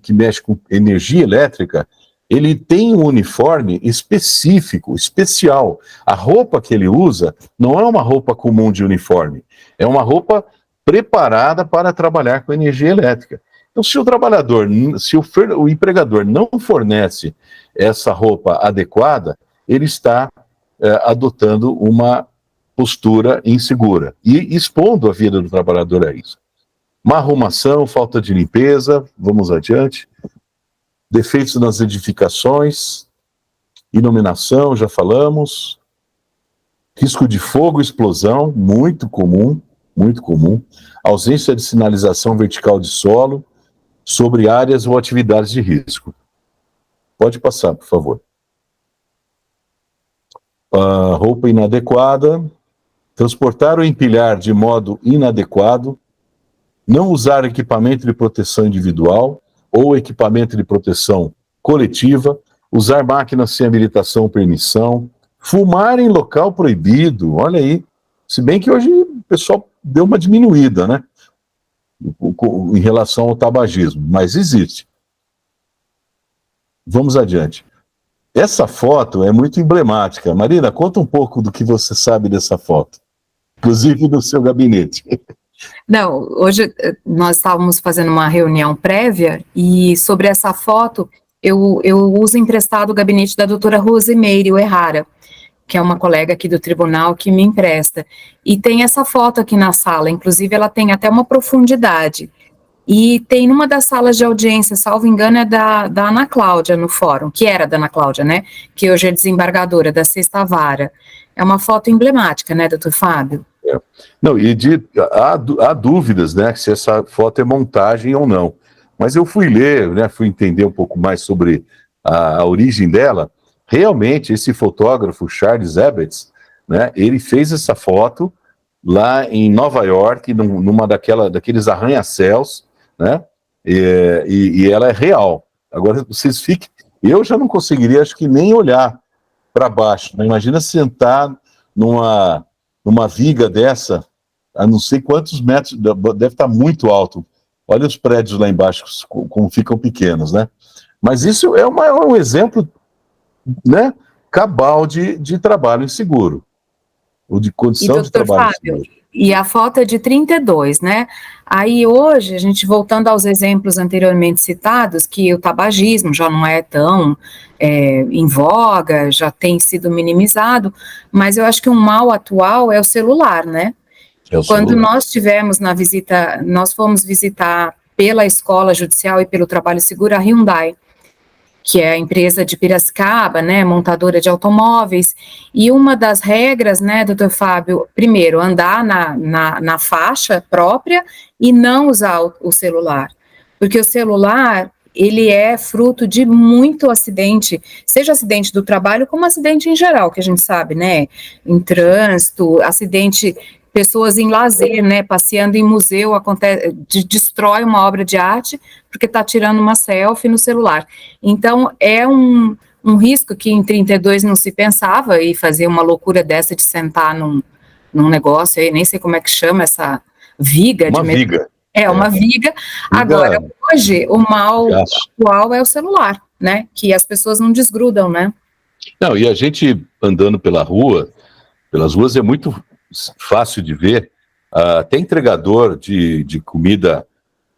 Speaker 1: que mexe com energia elétrica, ele tem um uniforme específico, especial. A roupa que ele usa não é uma roupa comum de uniforme, é uma roupa preparada para trabalhar com energia elétrica. Então, se o trabalhador, se o empregador não fornece essa roupa adequada, ele está adotando uma postura insegura e expondo a vida do trabalhador a isso. Má arrumação, falta de limpeza, vamos adiante. Defeitos nas edificações, iluminação, já falamos. Risco de fogo, explosão, muito comum, muito comum. Ausência de sinalização vertical de solo sobre áreas ou atividades de risco. Pode passar, por favor. Roupa inadequada, transportar ou empilhar de modo inadequado, não usar equipamento de proteção individual ou equipamento de proteção coletiva, usar máquinas sem habilitação ou permissão, fumar em local proibido, olha aí, se bem que hoje o pessoal deu uma diminuída, né, em relação ao tabagismo, mas existe. Vamos adiante. Essa foto é muito emblemática. Marina, conta um pouco do que você sabe dessa foto, inclusive do seu gabinete.
Speaker 2: Não, hoje nós estávamos fazendo uma reunião prévia e sobre essa foto eu uso emprestado o gabinete da doutora Rosimeire Errara, que é uma colega aqui do tribunal que me empresta. E tem essa foto aqui na sala, inclusive ela tem até uma profundidade. E tem numa das salas de audiência, salvo engano, é da Ana Cláudia no fórum, que era da Ana Cláudia, né? Que hoje é desembargadora da Sexta Vara. É uma foto emblemática, né, doutor Fábio?
Speaker 1: Não, e há dúvidas, né, se essa foto é montagem ou não. Mas eu fui ler, né, fui entender um pouco mais sobre a origem dela. Realmente, esse fotógrafo, Charles Ebbets, né, ele fez essa foto lá em Nova York, numa daqueles arranha-céus, né, e ela é real. Agora, vocês fiquem... Eu já não conseguiria, acho que nem olhar para baixo, né? Imagina sentar numa viga dessa, a não sei quantos metros, deve estar muito alto. Olha os prédios lá embaixo, como ficam pequenos, né? Mas isso é um exemplo, né, cabal de trabalho inseguro, ou de condição de trabalho inseguro.
Speaker 2: E a foto é de 32, né? Aí hoje, a gente voltando aos exemplos anteriormente citados, que o tabagismo já não é tão em voga, já tem sido minimizado, mas eu acho que um mal atual é o celular, né? Quando nós tivemos nós fomos visitar pela Escola Judicial e pelo Trabalho Seguro a Hyundai, que é a empresa de Piracicaba, né, montadora de automóveis, e uma das regras, né, doutor Fábio, primeiro, andar na faixa própria e não usar o celular, porque o celular, ele é fruto de muito acidente, seja acidente do trabalho, como acidente em geral, que a gente sabe, né, em trânsito, acidente... Pessoas em lazer, né, passeando em museu, destrói uma obra de arte porque está tirando uma selfie no celular. Então, é um risco que em 32 não se pensava, e fazer uma loucura dessa de sentar num negócio, aí nem sei como é que chama essa viga.
Speaker 1: Uma viga.
Speaker 2: Uma viga. Agora, hoje, o mal atual é o celular, né, que as pessoas não desgrudam, né.
Speaker 1: Não, e a gente andando pelas ruas é muito... fácil de ver, até entregador de comida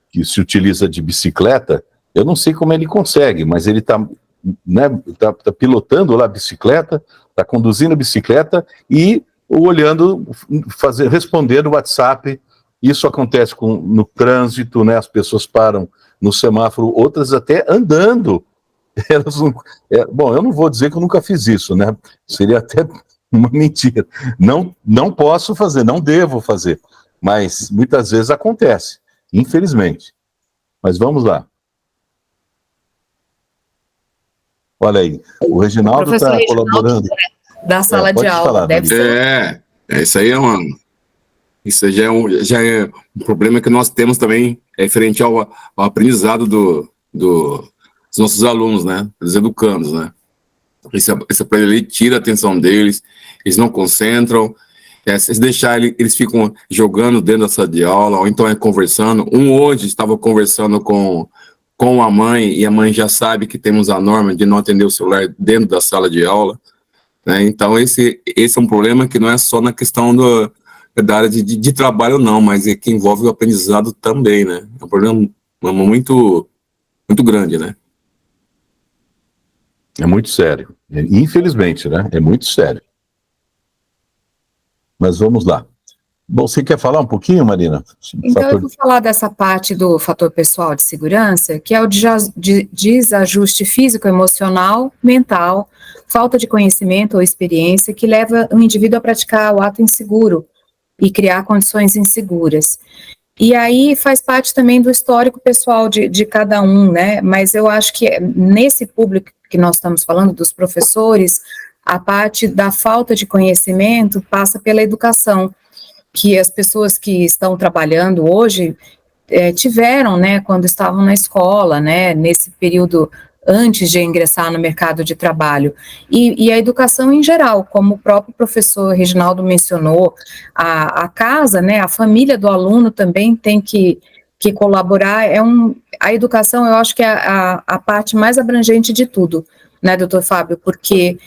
Speaker 1: que se utiliza de bicicleta, eu não sei como ele consegue, mas ele está, né, tá pilotando lá a bicicleta, está conduzindo a bicicleta e olhando, respondendo o WhatsApp. Isso acontece no trânsito, né, as pessoas param no semáforo, outras até andando. Elas não, bom, eu não vou dizer que eu nunca fiz isso, né, seria até... uma mentira. Não posso fazer, não devo fazer, mas muitas vezes acontece, infelizmente. Mas vamos lá. Olha aí, o Reginaldo está colaborando.
Speaker 2: Da sala de aula,
Speaker 1: falar,
Speaker 2: deve ser.
Speaker 3: Isso aí isso já é um problema que nós temos também referente ao aprendizado dos nossos alunos, né, dos educandos, né. esse aparelho ali tira a atenção deles, eles não concentram, se deixar eles ficam jogando dentro da sala de aula, ou então conversando. Hoje estava conversando com a mãe, e a mãe já sabe que temos a norma de não atender o celular dentro da sala de aula, né? Então esse é um problema que não é só na questão da área de trabalho não, mas é que envolve o aprendizado também, né? É um problema muito, muito grande, né?
Speaker 1: É muito sério. Infelizmente, né? É muito sério. Mas vamos lá. Bom, você quer falar um pouquinho, Marina?
Speaker 2: Então, eu vou falar dessa parte do fator pessoal de segurança, que é o desajuste físico, emocional, mental, falta de conhecimento ou experiência que leva o indivíduo a praticar o ato inseguro e criar condições inseguras. E aí faz parte também do histórico pessoal de cada um, né? Mas eu acho que nesse público que nós estamos falando, dos professores, a parte da falta de conhecimento passa pela educação, que as pessoas que estão trabalhando hoje tiveram, né, quando estavam na escola, né, nesse período antes de ingressar no mercado de trabalho, e a educação em geral, como o próprio professor Reginaldo mencionou, a casa, né, a família do aluno também tem que colaborar. A educação, eu acho que é a parte mais abrangente de tudo, né, doutor Fábio, porque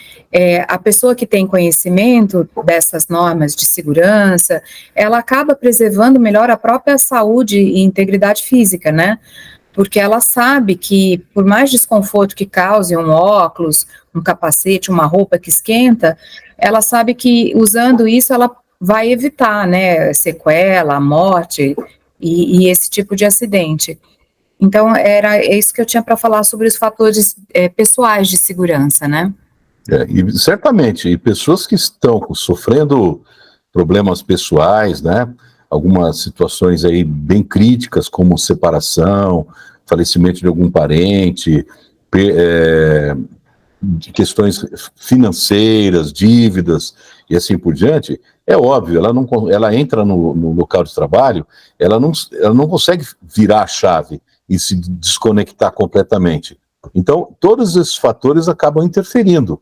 Speaker 2: a pessoa que tem conhecimento dessas normas de segurança, ela acaba preservando melhor a própria saúde e integridade física, né, porque ela sabe que, por mais desconforto que cause um óculos, um capacete, uma roupa que esquenta, ela sabe que, usando isso, ela vai evitar, né, sequela, morte e esse tipo de acidente. Então, era isso que eu tinha para falar sobre os fatores pessoais de segurança, né?
Speaker 1: E certamente, e pessoas que estão sofrendo problemas pessoais, né? Algumas situações aí bem críticas, como separação, falecimento de algum parente, de questões financeiras, dívidas e assim por diante, é óbvio, ela entra no local de trabalho, ela não consegue virar a chave e se desconectar completamente. Então, todos esses fatores acabam interferindo,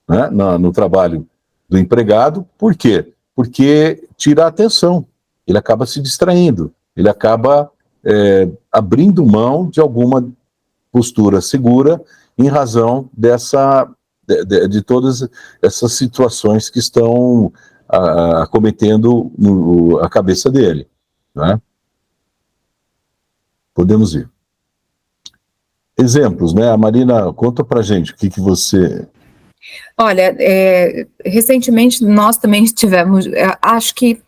Speaker 1: né, no trabalho do empregado. Por quê? Porque tira a atenção, ele acaba se distraindo, ele acaba abrindo mão de alguma postura segura em razão de todas essas situações que estão acometendo a cabeça dele, né? Podemos ir. Exemplos, né? A Marina, conta pra gente o que você...
Speaker 2: Olha, recentemente nós também tivemos, acho que,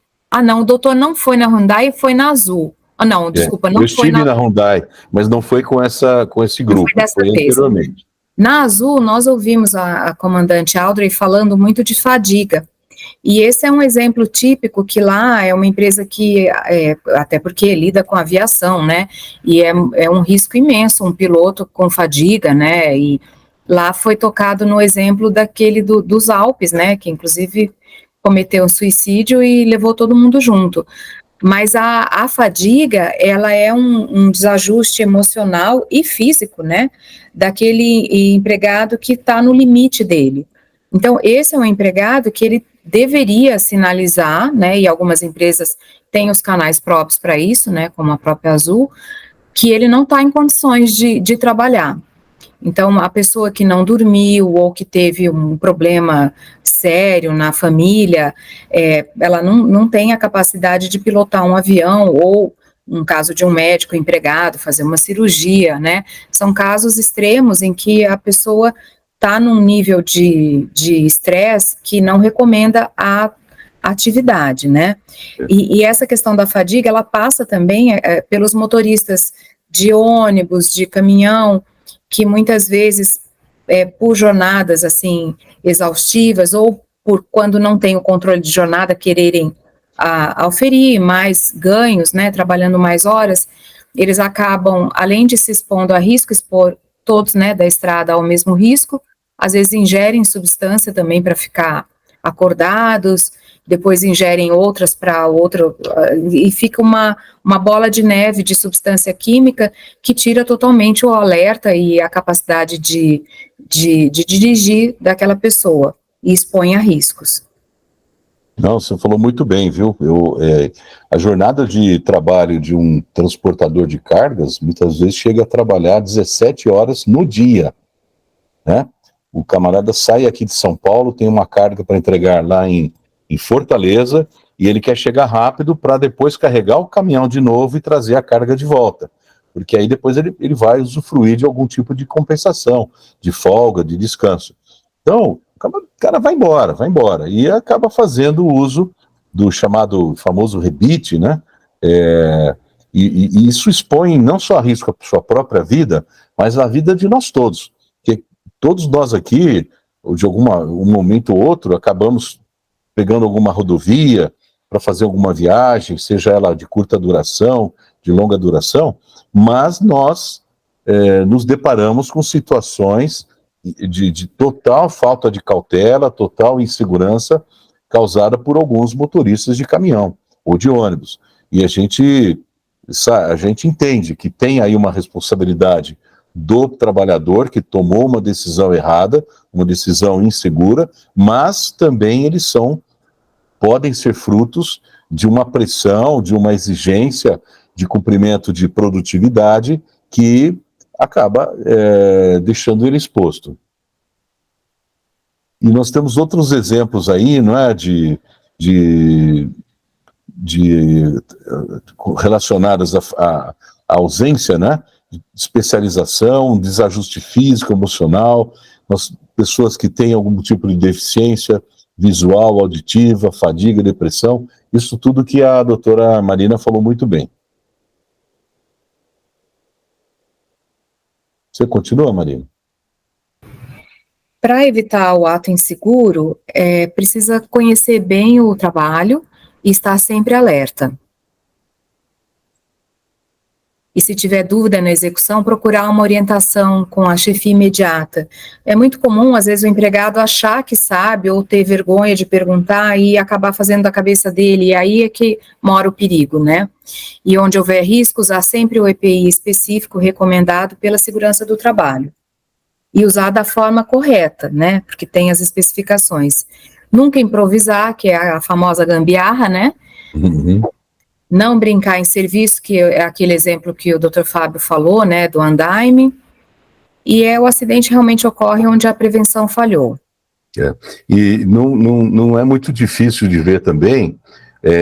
Speaker 2: não, o doutor não foi na Hyundai, foi na Azul. Não, desculpa, não
Speaker 1: eu
Speaker 2: foi
Speaker 1: estive na Hyundai, mas não foi com esse grupo, foi anteriormente.
Speaker 2: Na Azul, nós ouvimos a comandante Audrey falando muito de fadiga, e esse é um exemplo típico que lá é uma empresa que, até porque lida com aviação, né, e é um risco imenso, um piloto com fadiga, né, e lá foi tocado no exemplo daquele dos Alpes, né, que inclusive cometeu um suicídio e levou todo mundo junto. Mas a fadiga, ela é um desajuste emocional e físico, né, daquele empregado que está no limite dele. Então, esse é um empregado que ele deveria sinalizar, né, e algumas empresas têm os canais próprios para isso, né, como a própria Azul, que ele não está em condições de trabalhar. Então, a pessoa que não dormiu ou que teve um problema sério na família, ela não tem a capacidade de pilotar um avião, ou, um caso de um médico empregado, fazer uma cirurgia, né? São casos extremos em que a pessoa está num nível de estresse que não recomenda a atividade, né? E essa questão da fadiga, ela passa também pelos motoristas de ônibus, de caminhão, que muitas vezes, por jornadas, assim, exaustivas, ou por quando não tem o controle de jornada, quererem auferir mais ganhos, né, trabalhando mais horas, eles acabam, além de se expondo a risco, expor todos, né, da estrada ao mesmo risco, às vezes ingerem substância também para ficar acordados, depois ingerem outras para outra, e fica uma bola de neve de substância química que tira totalmente o alerta e a capacidade de dirigir daquela pessoa e expõe a riscos.
Speaker 1: Não, você falou muito bem, viu? A jornada de trabalho de um transportador de cargas, muitas vezes chega a trabalhar 17 horas no dia, né? O camarada sai aqui de São Paulo, tem uma carga para entregar lá em Fortaleza, e ele quer chegar rápido para depois carregar o caminhão de novo e trazer a carga de volta, porque aí depois ele vai usufruir de algum tipo de compensação, de folga, de descanso. Então, o cara vai embora, e acaba fazendo uso do famoso rebite, né? E isso expõe não só a risco a sua própria vida, mas a vida de nós todos. Porque todos nós aqui, de um momento ou outro, acabamos pegando alguma rodovia para fazer alguma viagem, seja ela de curta duração, de longa duração, mas nós nos deparamos com situações de total falta de cautela, total insegurança causada por alguns motoristas de caminhão ou de ônibus. E a gente entende que tem aí uma responsabilidade do trabalhador que tomou uma decisão errada, uma decisão insegura, mas também eles podem ser frutos de uma pressão, de uma exigência de cumprimento de produtividade que acaba deixando ele exposto. E nós temos outros exemplos aí, não é, relacionados à ausência, né, de especialização, desajuste físico, emocional, pessoas que têm algum tipo de deficiência visual, auditiva, fadiga, depressão, isso tudo que a doutora Marina falou muito bem. Você continua, Marina?
Speaker 2: Para evitar o ato inseguro, precisa conhecer bem o trabalho e estar sempre alerta. E se tiver dúvida na execução, procurar uma orientação com a chefia imediata. É muito comum, às vezes, o empregado achar que sabe ou ter vergonha de perguntar e acabar fazendo da cabeça dele, e aí é que mora o perigo, né? E onde houver riscos, há sempre o EPI específico recomendado pela segurança do trabalho. E usar da forma correta, né? Porque tem as especificações. Nunca improvisar, que é a famosa gambiarra, né?
Speaker 1: Uhum.
Speaker 2: Não brincar em serviço, que é aquele exemplo que o Dr. Fábio falou, né, do andaime, e o acidente realmente ocorre onde a prevenção falhou.
Speaker 1: E não é muito difícil de ver também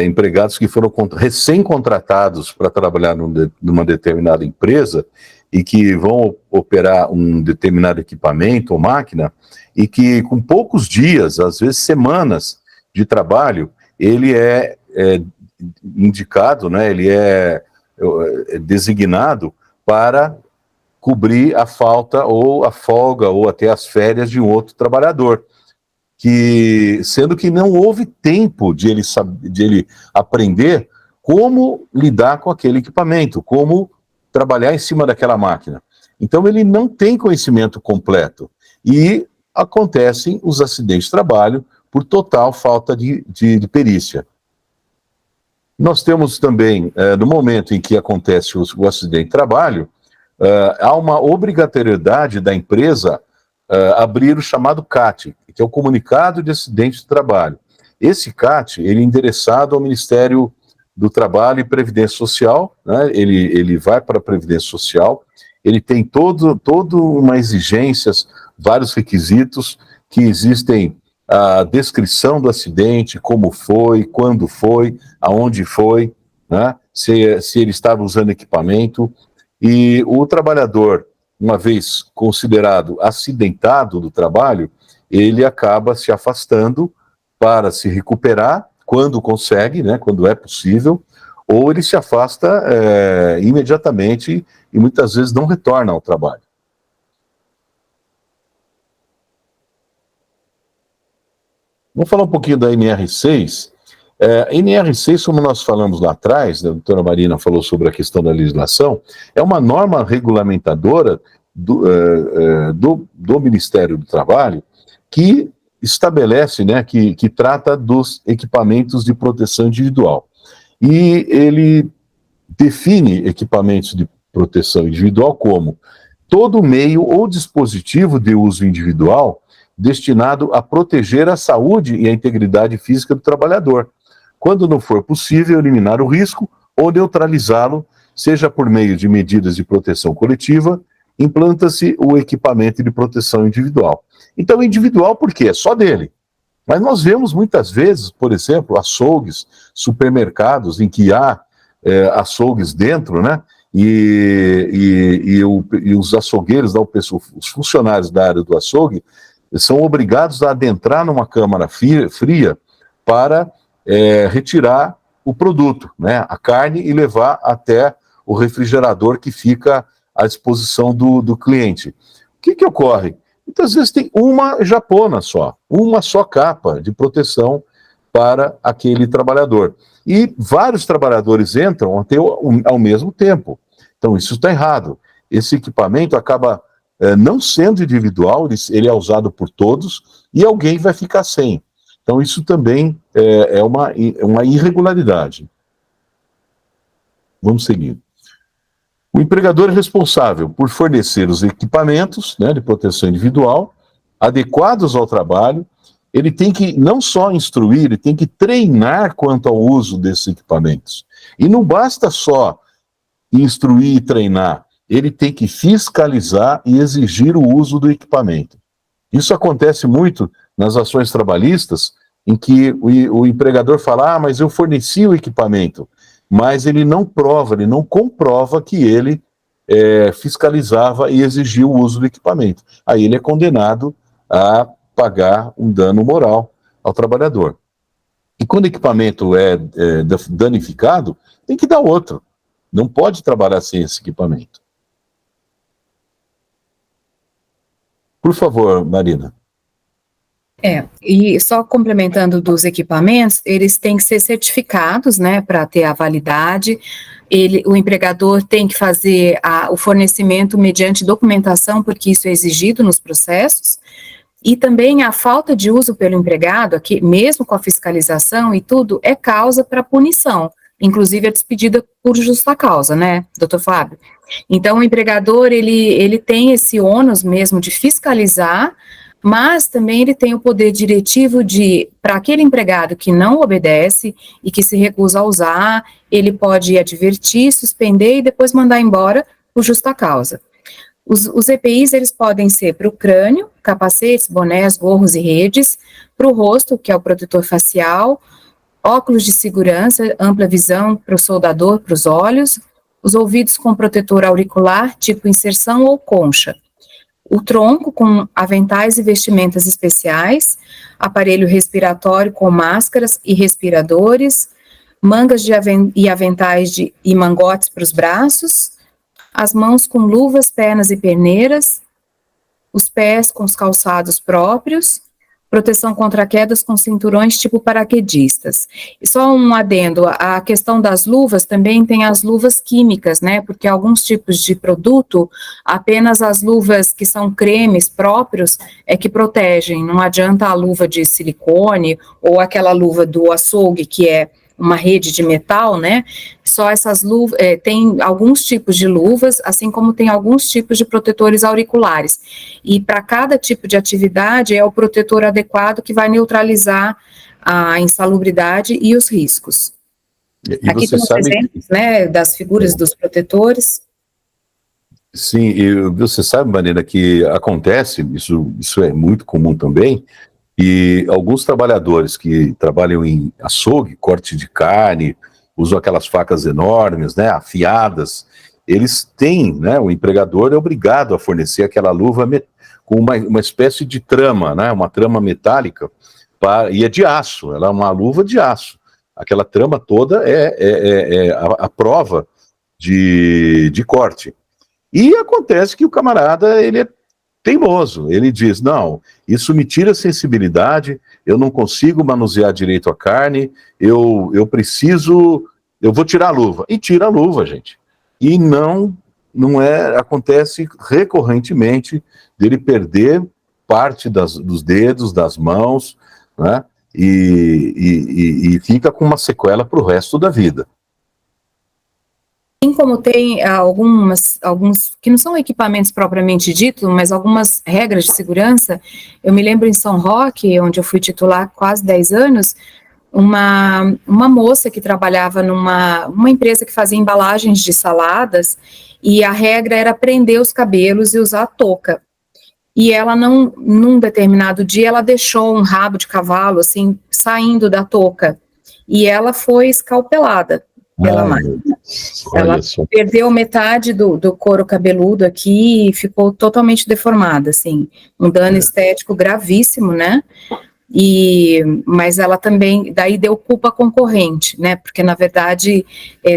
Speaker 1: empregados que foram recém-contratados para trabalhar numa determinada empresa e que vão operar um determinado equipamento ou máquina e que com poucos dias, às vezes semanas de trabalho, ele é indicado, né, ele é designado para cobrir a falta ou a folga ou até as férias de um outro trabalhador, sendo que não houve tempo de ele aprender como lidar com aquele equipamento, como trabalhar em cima daquela máquina. Então ele não tem conhecimento completo e acontecem os acidentes de trabalho por total falta de perícia. Nós temos também, no momento em que acontece o acidente de trabalho, há uma obrigatoriedade da empresa abrir o chamado CAT, que é o Comunicado de Acidente de Trabalho. Esse CAT, ele é endereçado ao Ministério do Trabalho e Previdência Social, né? Ele vai para a Previdência Social, ele tem toda uma exigências, vários requisitos que existem, a descrição do acidente, como foi, quando foi, aonde foi, né? Se ele estava usando equipamento, e o trabalhador, uma vez considerado acidentado do trabalho, ele acaba se afastando para se recuperar, quando consegue, né, quando é possível, ou ele se afasta imediatamente e muitas vezes não retorna ao trabalho. Vamos falar um pouquinho da NR6. A NR6, como nós falamos lá atrás, a doutora Marina falou sobre a questão da legislação, é uma norma regulamentadora do Ministério do Trabalho que estabelece, né, que trata dos equipamentos de proteção individual. E ele define equipamentos de proteção individual como todo meio ou dispositivo de uso individual destinado a proteger a saúde e a integridade física do trabalhador, quando não for possível eliminar o risco ou neutralizá-lo, seja por meio de medidas de proteção coletiva, implanta-se o equipamento de proteção individual. Então, individual porque é só dele. Mas nós vemos muitas vezes, por exemplo, açougues, supermercados em que há açougues dentro, né? E os açougueiros, os funcionários da área do açougue, são obrigados a adentrar numa câmara fria para retirar o produto, né? A carne, e levar até o refrigerador que fica à disposição do cliente. O que ocorre? Muitas vezes tem uma japona só, uma só capa de proteção para aquele trabalhador. E vários trabalhadores entram ao mesmo tempo. Então, isso está errado. Esse equipamento acaba não sendo individual, ele é usado por todos e alguém vai ficar sem. Então, isso também é uma irregularidade. Vamos seguir. O empregador é responsável por fornecer os equipamentos, né, de proteção individual adequados ao trabalho. Ele tem que não só instruir, ele tem que treinar quanto ao uso desses equipamentos. E não basta só instruir e treinar, ele tem que fiscalizar e exigir o uso do equipamento. Isso acontece muito nas ações trabalhistas, em que o empregador fala, mas eu forneci o equipamento, mas ele não comprova que ele fiscalizava e exigiu o uso do equipamento. Aí ele é condenado a pagar um dano moral ao trabalhador. E quando o equipamento é danificado, tem que dar outro. Não pode trabalhar sem esse equipamento. Por favor, Marina.
Speaker 2: E só complementando dos equipamentos, eles têm que ser certificados, né, para ter a validade. O empregador tem que fazer o fornecimento mediante documentação, porque isso é exigido nos processos. E também a falta de uso pelo empregado, aqui, mesmo com a fiscalização e tudo, é causa para punição, inclusive a despedida por justa causa, né, doutor Fábio? Então, o empregador, ele tem esse ônus mesmo de fiscalizar, mas também ele tem o poder diretivo de, para aquele empregado que não obedece e que se recusa a usar, ele pode advertir, suspender e depois mandar embora por justa causa. Os EPIs, eles podem ser para o crânio, capacetes, bonés, gorros e redes, para o rosto, que é o protetor facial, óculos de segurança, ampla visão para o soldador, para os olhos, os ouvidos com protetor auricular, tipo inserção ou concha, o tronco com aventais e vestimentas especiais, aparelho respiratório com máscaras e respiradores, mangas e aventais e mangotes para os braços, as mãos com luvas, pernas e perneiras, os pés com os calçados próprios, proteção contra quedas com cinturões tipo paraquedistas. E só um adendo, a questão das luvas também tem as luvas químicas, né, porque alguns tipos de produto, apenas as luvas que são cremes próprios é que protegem, não adianta a luva de silicone ou aquela luva do açougue que é uma rede de metal, né, só essas luvas, tem alguns tipos de luvas, assim como tem alguns tipos de protetores auriculares, e para cada tipo de atividade é o protetor adequado que vai neutralizar a insalubridade e os riscos.
Speaker 1: E
Speaker 2: aqui tem os exemplos, né, das figuras dos protetores.
Speaker 1: Sim, e você sabe, Marina, que acontece, isso é muito comum também, e alguns trabalhadores que trabalham em açougue, corte de carne, usam aquelas facas enormes, né, afiadas, eles têm, né, o empregador é obrigado a fornecer aquela luva com uma espécie de trama, né, uma trama metálica, e é de aço, ela é uma luva de aço. Aquela trama toda é a prova de corte. E acontece que o camarada, ele é teimoso, ele diz, não, isso me tira a sensibilidade, eu não consigo manusear direito a carne, eu vou tirar a luva. E tira a luva, gente. E acontece recorrentemente dele perder parte dos dedos, das mãos, né? E fica com uma sequela para o resto da vida.
Speaker 2: Assim como tem alguns que não são equipamentos propriamente dito, mas algumas regras de segurança, eu me lembro em São Roque, onde eu fui titular quase 10 anos, uma moça que trabalhava numa empresa que fazia embalagens de saladas, e a regra era prender os cabelos e usar touca. E ela num determinado dia, ela deixou um rabo de cavalo, assim, saindo da touca, e ela foi escalpelada pela máquina. Ela perdeu metade do couro cabeludo aqui e ficou totalmente deformada, assim, um dano estético gravíssimo, né? Mas ela também, daí deu culpa concorrente, né? Porque, na verdade,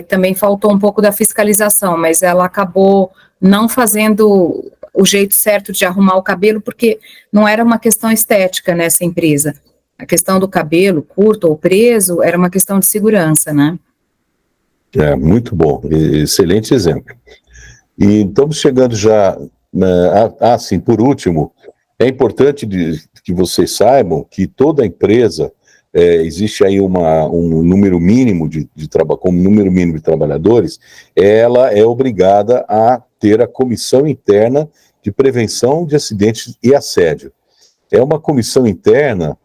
Speaker 2: também faltou um pouco da fiscalização, mas ela acabou não fazendo o jeito certo de arrumar o cabelo, porque não era uma questão estética nessa empresa. A questão do cabelo curto ou preso era uma questão de segurança, né?
Speaker 1: Muito bom, excelente exemplo. E estamos chegando já, sim, por último, é importante que vocês saibam que toda empresa, existe aí um número mínimo como número mínimo de trabalhadores, ela é obrigada a ter a comissão interna de prevenção de acidentes e assédio. É uma comissão interna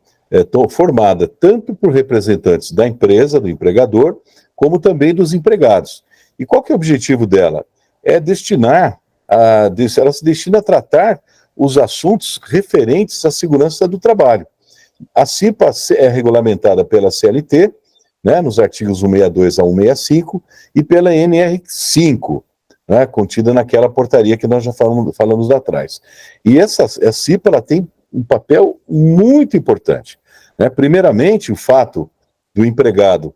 Speaker 1: formada tanto por representantes da empresa, do empregador, como também dos empregados. E qual que é o objetivo dela? Ela se destina a tratar os assuntos referentes à segurança do trabalho. A CIPA é regulamentada pela CLT, né, nos artigos 162 a 165, e pela NR5, né, contida naquela portaria que nós já falamos lá atrás. E a CIPA ela tem um papel muito importante, né? Primeiramente, o fato do empregado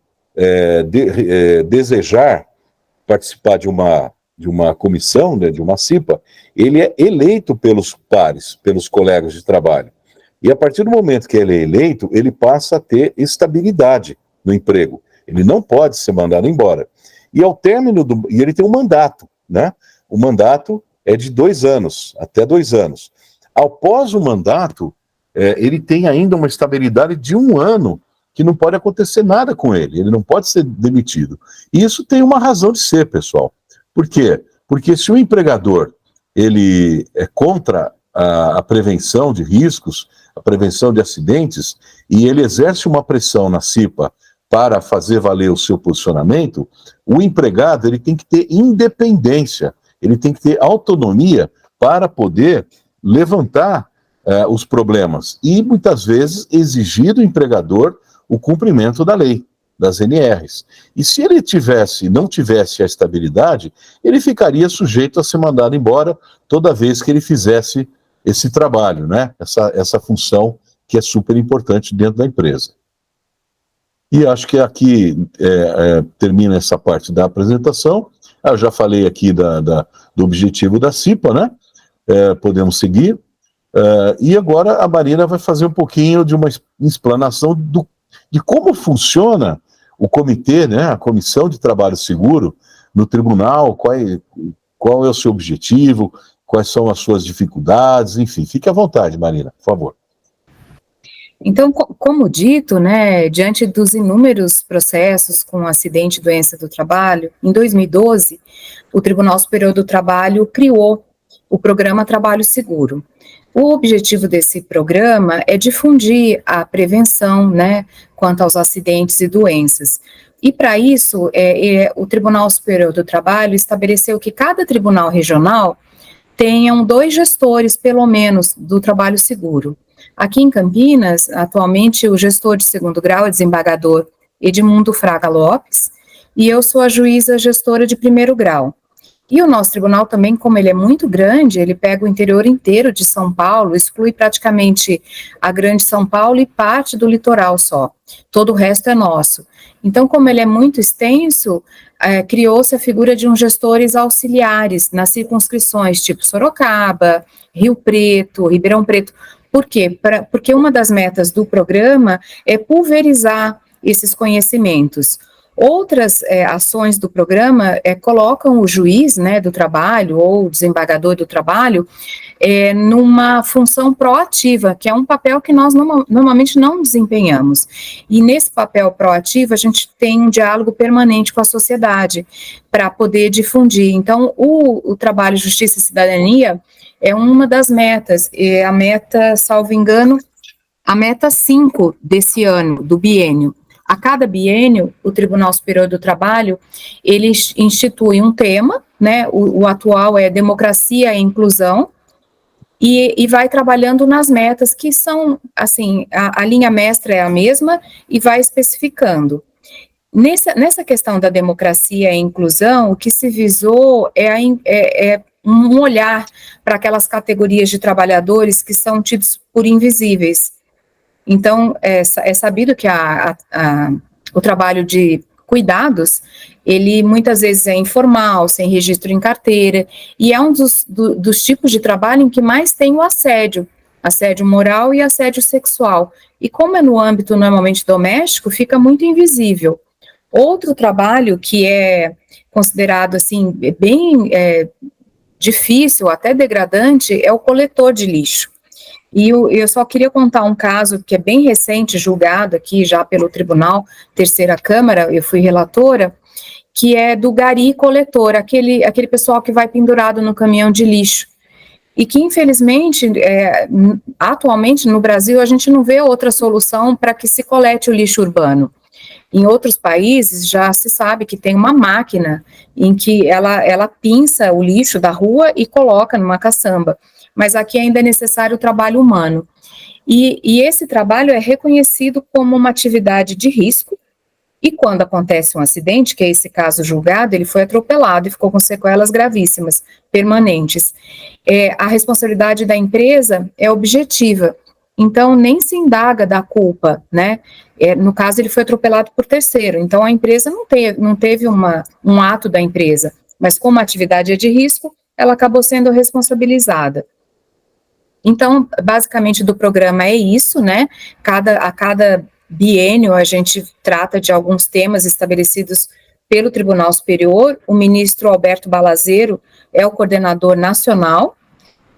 Speaker 1: desejar participar de uma comissão, né, de uma CIPA, ele é eleito pelos pares, pelos colegas de trabalho. E a partir do momento que ele é eleito, ele passa a ter estabilidade no emprego. Ele não pode ser mandado embora. E ao término e ele tem um mandato, né? O mandato é de 2 anos, até 2 anos. Após o mandato, ele tem ainda uma estabilidade de 1 ano, que não pode acontecer nada com ele não pode ser demitido. E isso tem uma razão de ser, pessoal. Por quê? Porque se o empregador ele é contra a prevenção de riscos, a prevenção de acidentes, e ele exerce uma pressão na CIPA para fazer valer o seu posicionamento, o empregado ele tem que ter independência, ele tem que ter autonomia para poder levantar os problemas e, muitas vezes, exigir do empregador o cumprimento da lei, das NRs. E se ele não tivesse a estabilidade, ele ficaria sujeito a ser mandado embora toda vez que ele fizesse esse trabalho, né? Essa função que é super importante dentro da empresa. E acho que aqui termina essa parte da apresentação. Eu já falei aqui do objetivo da CIPA, né? Podemos seguir. E agora a Marina vai fazer um pouquinho de uma explanação de como funciona o comitê, né, a Comissão de Trabalho Seguro no tribunal, qual é o seu objetivo, quais são as suas dificuldades, enfim, fique à vontade, Marina, por favor.
Speaker 2: Então, como dito, né, diante dos inúmeros processos com acidente e doença do trabalho, em 2012, o Tribunal Superior do Trabalho criou o programa Trabalho Seguro. O objetivo desse programa é difundir a prevenção, né, quanto aos acidentes e doenças. E para isso, o Tribunal Superior do Trabalho estabeleceu que cada tribunal regional tenham 2 gestores, pelo menos, do trabalho seguro. Aqui em Campinas, atualmente, o gestor de 2º grau é desembargador Edmundo Fraga Lopes, e eu sou a juíza gestora de 1º grau. E o nosso tribunal também, como ele é muito grande, ele pega o interior inteiro de São Paulo, exclui praticamente a grande São Paulo e parte do litoral só. Todo o resto é nosso. Então, como ele é muito extenso, criou-se a figura de uns gestores auxiliares nas circunscrições tipo Sorocaba, Rio Preto, Ribeirão Preto. Por quê? Porque uma das metas do programa é pulverizar esses conhecimentos. Outras ações do programa colocam o juiz, né, do trabalho ou o desembargador do trabalho numa função proativa, que é um papel que nós normalmente não desempenhamos. E nesse papel proativo, a gente tem um diálogo permanente com a sociedade, para poder difundir. Então, o trabalho Justiça e Cidadania é uma das metas, e a meta, salvo engano, a meta 5 desse ano, do biênio. A cada biênio, o Tribunal Superior do Trabalho, ele institui um tema, né, o atual é Democracia e Inclusão, e vai trabalhando nas metas que são, assim, a linha mestra é a mesma e vai especificando. Nessa questão da democracia e inclusão, o que se visou é um olhar para aquelas categorias de trabalhadores que são tidos por invisíveis. Então, é sabido que o trabalho de cuidados, ele muitas vezes é informal, sem registro em carteira, e é um dos tipos de trabalho em que mais tem o assédio moral e assédio sexual. E como é no âmbito normalmente doméstico, fica muito invisível. Outro trabalho que é considerado, assim, bem difícil, até degradante, é o coletor de lixo. E eu só queria contar um caso que é bem recente, julgado aqui já pelo Tribunal, Terceira Câmara, eu fui relatora, que é do gari coletor, aquele pessoal que vai pendurado no caminhão de lixo. E que, infelizmente, atualmente no Brasil, a gente não vê outra solução para que se colete o lixo urbano. Em outros países, já se sabe que tem uma máquina em que ela pinça o lixo da rua e coloca numa caçamba. Mas aqui ainda é necessário o trabalho humano. E esse trabalho é reconhecido como uma atividade de risco, e quando acontece um acidente, que é esse caso julgado, ele foi atropelado e ficou com sequelas gravíssimas, permanentes. A responsabilidade da empresa é objetiva, então nem se indaga da culpa, né? No caso, ele foi atropelado por terceiro, então a empresa não teve um ato da empresa, mas como a atividade é de risco, ela acabou sendo responsabilizada. Então, basicamente, do programa é isso, né? A cada biênio, a gente trata de alguns temas estabelecidos pelo Tribunal Superior. O ministro Alberto Balazeiro é o coordenador nacional,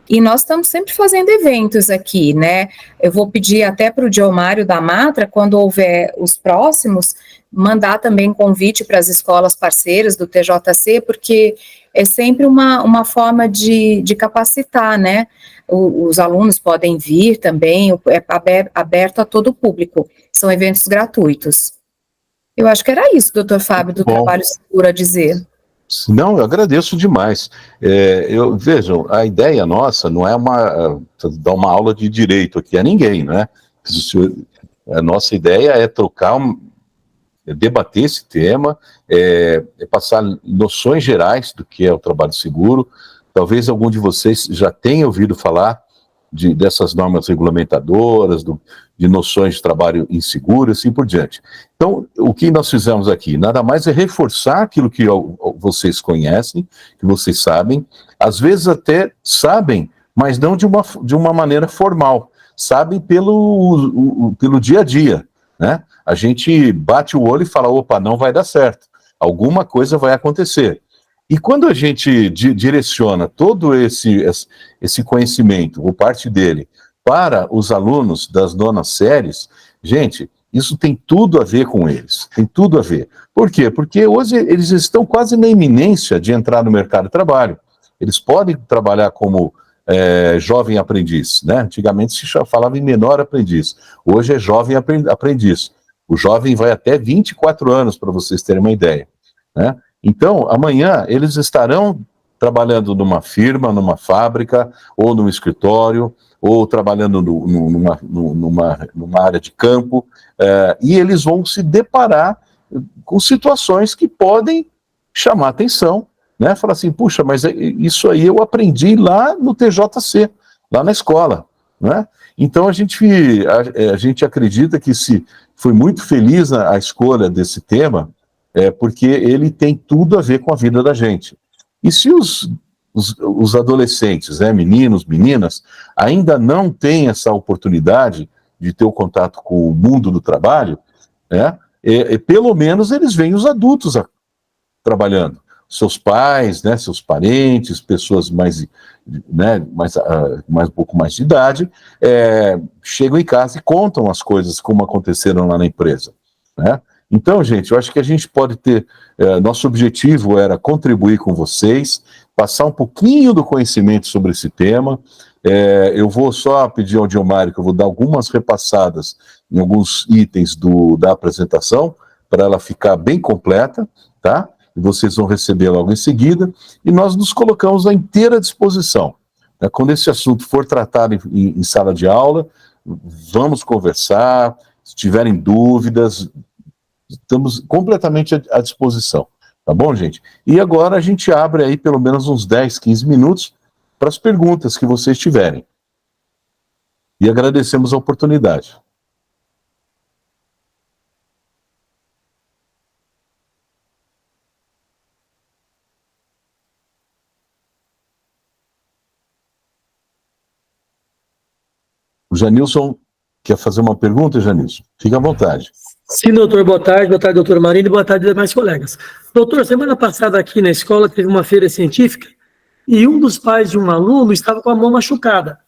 Speaker 2: e nós estamos sempre fazendo eventos aqui, né? Eu vou pedir até para o Diomário da Matra, quando houver os próximos, mandar também convite para as escolas parceiras do TJC, porque é sempre uma forma de capacitar, né? Os alunos podem vir também, é aberto a todo o público, são eventos gratuitos. Eu acho que era isso, doutor Fábio, do Trabalho Seguro a dizer.
Speaker 1: Não, eu agradeço demais. Vejam, a ideia nossa não é dar uma aula de direito aqui a ninguém, né? A nossa ideia é debater esse tema, passar noções gerais do que é o trabalho seguro. Talvez algum de vocês já tenha ouvido falar dessas normas regulamentadoras, de noções de trabalho inseguro e assim por diante. Então, o que nós fizemos aqui? Nada mais é reforçar aquilo que vocês conhecem, que vocês sabem, às vezes até sabem, mas não de uma maneira formal, sabem pelo dia a dia, né? A gente bate o olho e fala, opa, não vai dar certo, alguma coisa vai acontecer. E quando a gente direciona todo esse conhecimento, ou parte dele, para os alunos das nonas séries, gente, isso tem tudo a ver com eles, tem tudo a ver. Por quê? Porque hoje eles estão quase na iminência de entrar no mercado de trabalho. Eles podem trabalhar como jovem aprendiz, né? Antigamente se falava em menor aprendiz, hoje é jovem aprendiz. O jovem vai até 24 anos, para vocês terem uma ideia, né? Então, amanhã, eles estarão trabalhando numa firma, numa fábrica, ou num escritório, ou trabalhando numa área de campo, e eles vão se deparar com situações que podem chamar atenção, né? Falar assim, puxa, mas isso aí eu aprendi lá no TJC, lá na escola, né? Então, a gente acredita que se foi muito feliz a escolha desse tema, porque ele tem tudo a ver com a vida da gente. E se os adolescentes, né, meninos, meninas, ainda não têm essa oportunidade de ter o contato com o mundo do trabalho, né, pelo menos eles veem os adultos trabalhando. seus pais, né, seus parentes, pessoas mais, né, mais um pouco mais de idade, chegam em casa e contam as coisas como aconteceram lá na empresa, né? Então, gente, eu acho que a gente pode ter, nosso objetivo era contribuir com vocês, passar um pouquinho do conhecimento sobre esse tema. Eu vou só pedir ao Diomário que eu vou dar algumas repassadas em alguns itens da apresentação, para ela ficar bem completa, tá? E vocês vão receber logo em seguida, e nós nos colocamos à inteira disposição, né? Quando esse assunto for tratado em sala de aula, vamos conversar, se tiverem dúvidas, estamos completamente à disposição, tá bom, gente? E agora a gente abre aí pelo menos uns 10, 15 minutos para as perguntas que vocês tiverem. E agradecemos a oportunidade. O Janilson quer fazer uma pergunta, Janilson? Fique à vontade.
Speaker 4: Sim, doutor, boa tarde, doutora Marina, e boa tarde, demais colegas. Doutor, semana passada aqui na escola teve uma feira científica e um dos pais de um aluno estava com a mão machucada.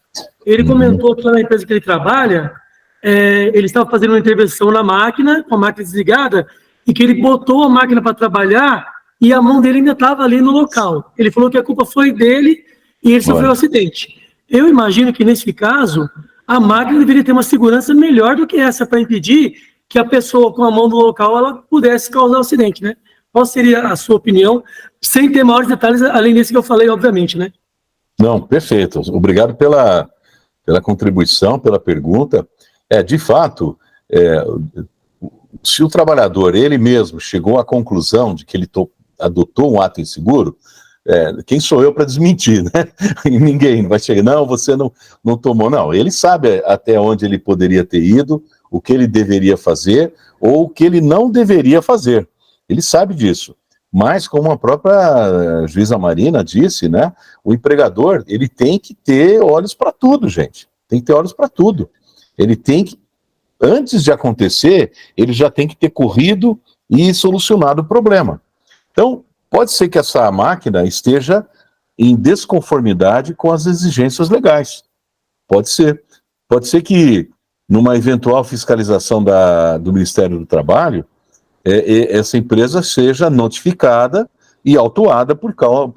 Speaker 4: Ele comentou que lá na empresa que ele trabalha, ele estava fazendo uma intervenção na máquina, com a máquina desligada, e que ele botou a máquina para trabalhar e a mão dele ainda estava ali no local. Ele falou que a culpa foi dele e ele sofreu um acidente. Eu imagino que, nesse caso, a máquina deveria ter uma segurança melhor do que essa para impedir que a pessoa com a mão no local ela pudesse causar um acidente, né? Qual seria a sua opinião, sem ter maiores detalhes, além desse que eu falei, obviamente, né?
Speaker 1: Não, perfeito. Obrigado pela contribuição, pela pergunta. De fato, se o trabalhador, ele mesmo, chegou à conclusão de que ele adotou um ato inseguro, quem sou eu para desmentir, né? Ninguém vai chegar, não, você não tomou, não. Ele sabe até onde ele poderia ter ido, o que ele deveria fazer, ou o que ele não deveria fazer. Ele sabe disso. Mas, como a própria juíza Marina disse, né, o empregador, ele tem que ter olhos para tudo, gente. Tem que ter olhos para tudo. Ele tem que, antes de acontecer, ele já tem que ter corrido e solucionado o problema. Então, pode ser que essa máquina esteja em desconformidade com as exigências legais. Pode ser. Pode ser que, numa eventual fiscalização do Ministério do Trabalho, essa empresa seja notificada e autuada por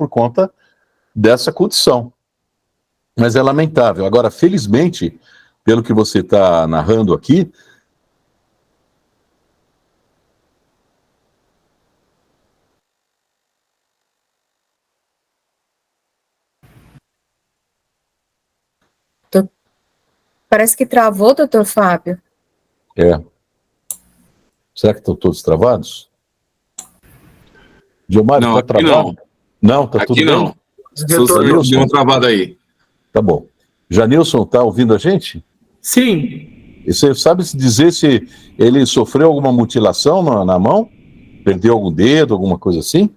Speaker 1: conta dessa condição. Mas é lamentável. Agora, felizmente, pelo que você está narrando aqui,
Speaker 2: Parece que travou, doutor Fábio.
Speaker 1: Será que estão todos travados? Diomário, está travado? Não, está tudo bem?
Speaker 3: Não, deu uma travada aí.
Speaker 1: Tá bom. Janilson, está ouvindo a gente?
Speaker 4: Sim.
Speaker 1: E você sabe dizer se ele sofreu alguma mutilação na mão? Perdeu algum dedo, alguma coisa assim?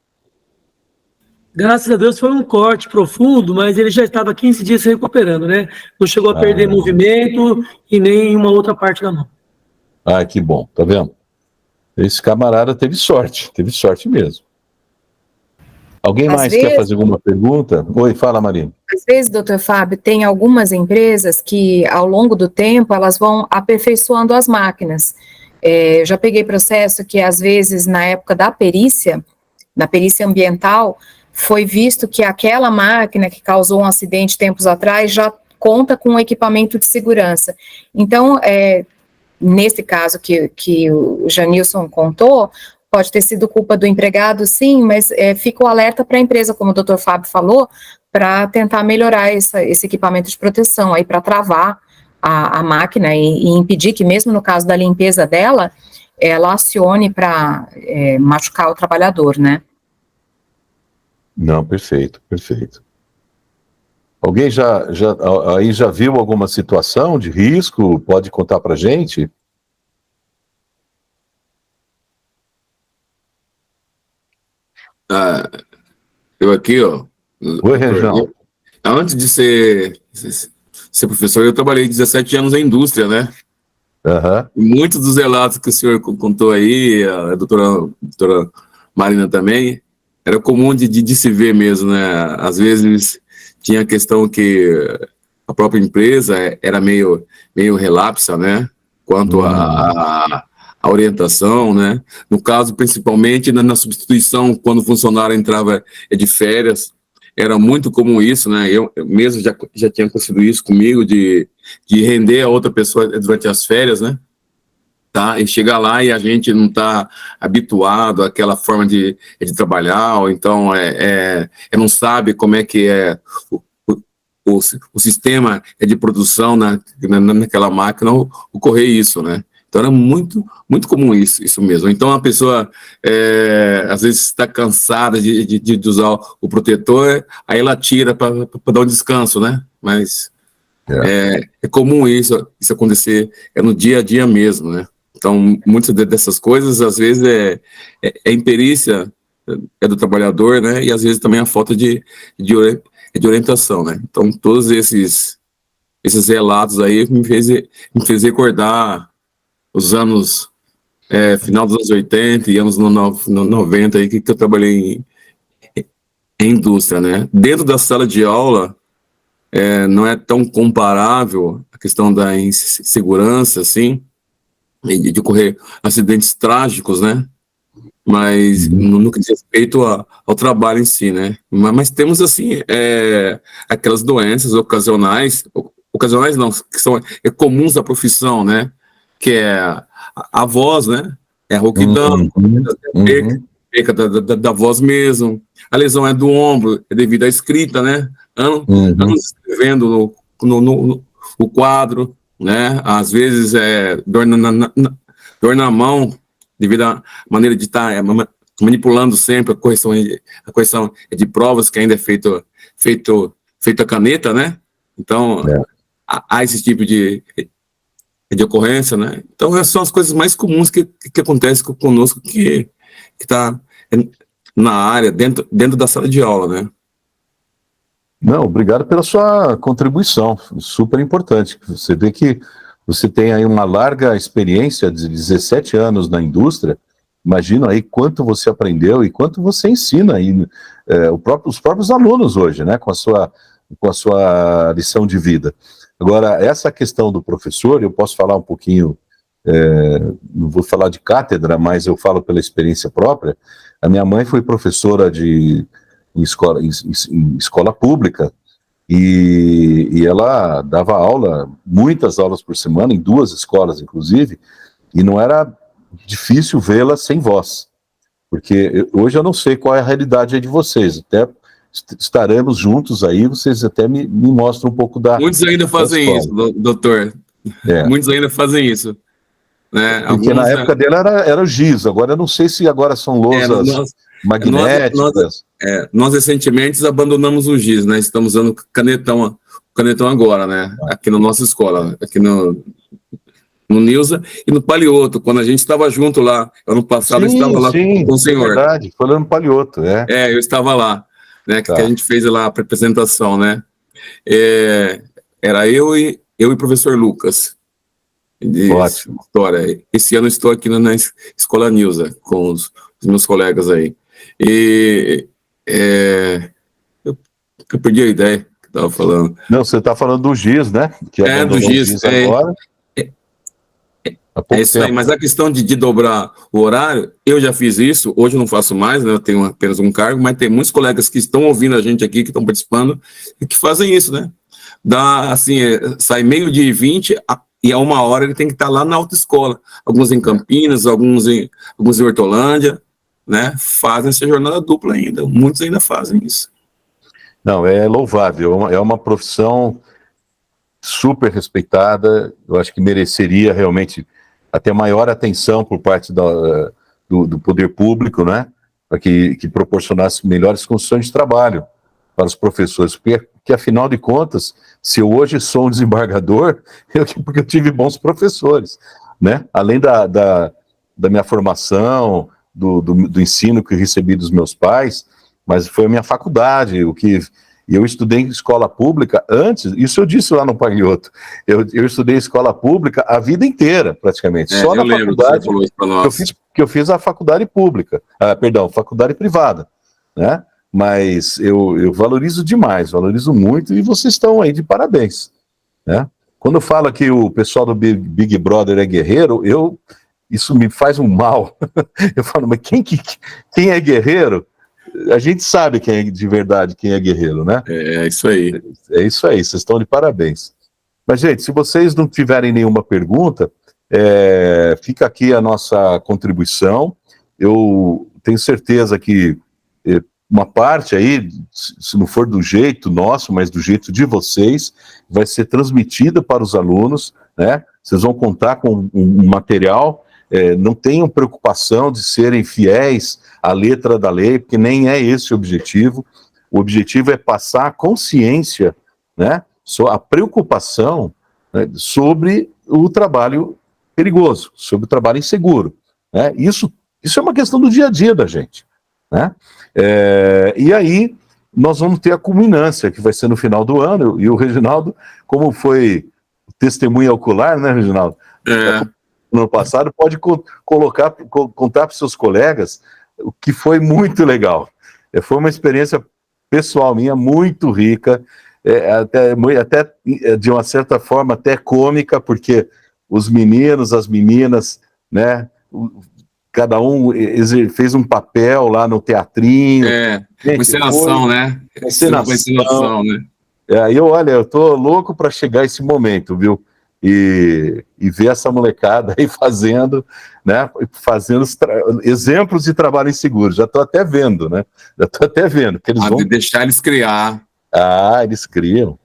Speaker 4: Graças a Deus foi um corte profundo, mas ele já estava 15 dias se recuperando, né? Não chegou a perder movimento e nem uma outra parte da mão.
Speaker 1: Que bom, tá vendo? Esse camarada teve sorte mesmo. Alguém mais quer fazer alguma pergunta? Oi, fala, Marina.
Speaker 2: Às vezes, doutor Fábio, tem algumas empresas que, ao longo do tempo, elas vão aperfeiçoando as máquinas. Eu já peguei processo que, às vezes, na época da perícia, na perícia ambiental, foi visto que aquela máquina que causou um acidente tempos atrás já conta com um equipamento de segurança. Então, nesse caso que o Janilson contou, pode ter sido culpa do empregado, sim, mas fica o alerta para a empresa, como o doutor Fábio falou, para tentar melhorar esse equipamento de proteção, aí para travar a máquina e impedir que, mesmo no caso da limpeza dela, ela acione para machucar o trabalhador, né?
Speaker 1: Não, perfeito. Alguém já viu alguma situação de risco? Pode contar para a gente?
Speaker 3: Eu aqui, ó.
Speaker 1: Oi, Reginaldo.
Speaker 3: Antes de ser professor, eu trabalhei 17 anos na indústria, né? Muitos dos relatos que o senhor contou aí, a doutora Marina também, era comum de se ver mesmo, né? Às vezes tinha a questão que a própria empresa era meio relapsa, né? Quanto à orientação, né? No caso, principalmente na substituição, quando o funcionário entrava de férias, era muito comum isso, né? Eu mesmo já tinha acontecido isso comigo, de render a outra pessoa durante as férias, né? Tá? E chegar lá e a gente não está habituado àquela forma de trabalhar, ou então não sabe como é que é o sistema de produção naquela máquina ocorrer isso, né? Então era muito comum isso mesmo. Então a pessoa às vezes está cansada de usar o protetor, aí ela tira para dar um descanso, né? Mas é comum isso acontecer, no dia a dia mesmo, né? Então muitas dessas coisas às vezes é imperícia do trabalhador, né? E às vezes também a falta de orientação, né? Então todos esses relatos aí me fez recordar os anos, final dos anos 80 e anos 90 aí, que eu trabalhei em indústria, né? Dentro da sala de aula, não é tão comparável a questão da insegurança, assim, de ocorrer acidentes trágicos, né? Mas no que diz respeito ao trabalho em si, né? Mas temos, assim, aquelas doenças ocasionais não, que são comuns à profissão, né? Que é a voz, né? É a rouquidão, perca da voz mesmo. A lesão é do ombro, é devido à escrita, né? Anos escrevendo no quadro, né? Às vezes dor na mão, devido à maneira de estar manipulando sempre a correção de provas, que ainda é feito a caneta, né? Então, há esse tipo de ocorrência, né? Então, são as coisas mais comuns que acontecem conosco, que está na área, dentro da sala de aula, né?
Speaker 1: Não, obrigado pela sua contribuição, super importante. Você vê que você tem aí uma larga experiência de 17 anos na indústria. Imagina aí quanto você aprendeu e quanto você ensina aí, os próprios alunos hoje, né, com a sua lição de vida. Agora, essa questão do professor, eu posso falar um pouquinho, não vou falar de cátedra, mas eu falo pela experiência própria. A minha mãe foi professora em escola pública, e ela dava aula, muitas aulas por semana, em 2 escolas, inclusive, e não era difícil vê-la sem voz, porque hoje eu não sei qual é a realidade aí de vocês, até estaremos juntos aí, vocês até me mostram um pouco da...
Speaker 3: Muitos ainda fazem isso, doutor. Muitos ainda fazem isso. Né?
Speaker 1: Porque na época dele era o giz, agora eu não sei se agora são lousas magnéticas.
Speaker 3: Nós recentemente abandonamos o giz, né? Estamos usando canetão agora, né? Aqui na nossa escola, aqui no Nilza e no Palioto, quando a gente estava junto lá, ano passado eu estava lá com o senhor.
Speaker 1: É verdade, foi lá no Palioto,
Speaker 3: eu estava lá, né? Que a gente fez lá a apresentação, né? Era eu e o professor Lucas.
Speaker 1: Ótimo.
Speaker 3: História. Esse ano eu estou aqui na Escola Nilza, com os meus colegas aí. E eu perdi a ideia que eu estava falando.
Speaker 1: Não, você está falando do giz, né? Que
Speaker 3: do giz.
Speaker 1: Agora.
Speaker 3: É isso aí, mas a questão de dobrar o horário, eu já fiz isso, hoje eu não faço mais, né? Eu tenho apenas um cargo, mas tem muitos colegas que estão ouvindo a gente aqui, que estão participando, e que fazem isso, né? Sai 12h20, e a 1h ele tem que estar lá na autoescola. Alguns em Campinas, alguns em Hortolândia, né? Fazem essa jornada dupla ainda. Muitos ainda fazem isso.
Speaker 1: Não, é louvável. É uma profissão super respeitada. Eu acho que mereceria realmente até maior atenção por parte do poder público, né? Para que proporcionasse melhores condições de trabalho para os professores, porque afinal de contas, se eu hoje sou um desembargador, porque eu tive bons professores, né? Além da minha formação, do ensino que eu recebi dos meus pais, mas foi a minha faculdade, eu estudei em escola pública antes, isso eu disse lá no Palioto, eu estudei em escola pública a vida inteira, praticamente, só na faculdade que eu fiz a faculdade pública, faculdade privada, né? Mas eu valorizo demais, valorizo muito, e vocês estão aí de parabéns, né? Quando eu falo que o pessoal do Big Brother é guerreiro, isso me faz um mal. Eu falo, mas quem é guerreiro? A gente sabe quem é de verdade, quem é guerreiro, né?
Speaker 3: É isso aí.
Speaker 1: É isso aí, vocês estão de parabéns. Mas, gente, se vocês não tiverem nenhuma pergunta, fica aqui a nossa contribuição. Eu tenho certeza que uma parte aí, se não for do jeito nosso, mas do jeito de vocês, vai ser transmitida para os alunos, né? Vocês vão contar com um material, não tenham preocupação de serem fiéis à letra da lei, porque nem é esse o objetivo. O objetivo é passar a consciência, né? A preocupação, né, sobre o trabalho perigoso, sobre o trabalho inseguro, né? Isso é uma questão do dia a dia da gente, né? E aí nós vamos ter a culminância, que vai ser no final do ano, e o Reginaldo, como foi testemunha ocular, né, Reginaldo? No ano passado, pode contar para os seus colegas, o que foi muito legal. Foi uma experiência pessoal minha muito rica, até de uma certa forma até cômica, porque os meninos, as meninas, né, cada um fez um papel lá no teatrinho.
Speaker 3: Uma encenação, né?
Speaker 1: Encenação, né? Aí eu tô louco para chegar esse momento, viu? E ver essa molecada aí fazendo, né? Fazendo exemplos de trabalho inseguro. Já tô até vendo, né? Já tô até vendo. Que eles vão
Speaker 3: deixar eles criar.
Speaker 1: Eles criam.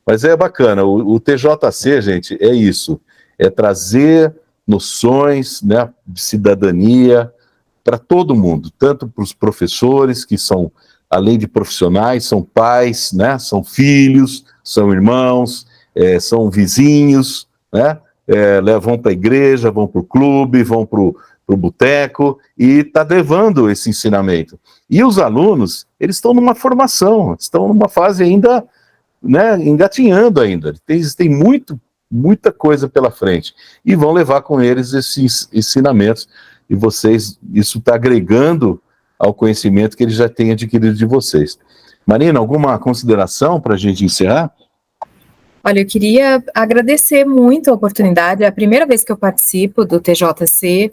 Speaker 1: Mas é bacana. O TJC, gente, é isso. É trazer noções, né, de cidadania para todo mundo, tanto para os professores, que são, além de profissionais, são pais, né, são filhos, são irmãos, são vizinhos, né, vão para a igreja, vão para o clube, vão para o boteco, e está levando esse ensinamento. E os alunos, eles estão numa formação, estão numa fase ainda, né, engatinhando ainda, eles têm muita coisa pela frente, e vão levar com eles esses ensinamentos, e vocês, isso está agregando ao conhecimento que eles já têm adquirido de vocês. Marina, alguma consideração para a gente encerrar?
Speaker 2: Olha, eu queria agradecer muito a oportunidade, é a primeira vez que eu participo do TJC,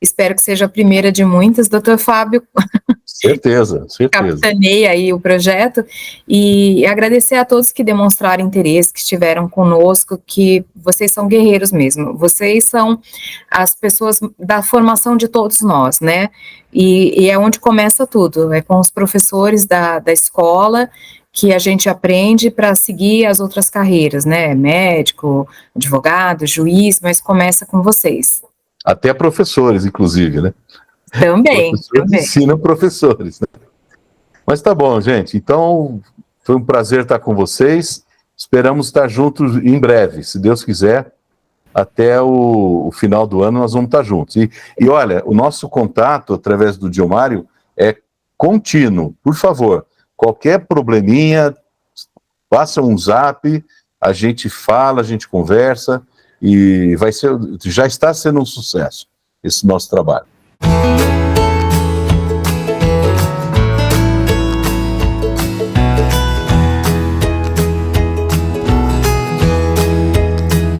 Speaker 2: espero que seja a primeira de muitas, doutor Fábio.
Speaker 1: Certeza.
Speaker 2: Capitaneei aí o projeto, e agradecer a todos que demonstraram interesse, que estiveram conosco, que vocês são guerreiros mesmo, vocês são as pessoas da formação de todos nós, né, e é onde começa tudo, é com os professores da escola, que a gente aprende para seguir as outras carreiras, né, médico, advogado, juiz, mas começa com vocês.
Speaker 1: Até professores, inclusive, né?
Speaker 2: Também.
Speaker 1: Ensinam professores, né? Mas tá bom, gente. Então, foi um prazer estar com vocês. Esperamos estar juntos em breve, se Deus quiser. Até o final do ano nós vamos estar juntos. E olha, o nosso contato através do Diomário é contínuo. Por favor, qualquer probleminha, faça um zap, a gente fala, a gente conversa, e já está sendo um sucesso esse nosso trabalho.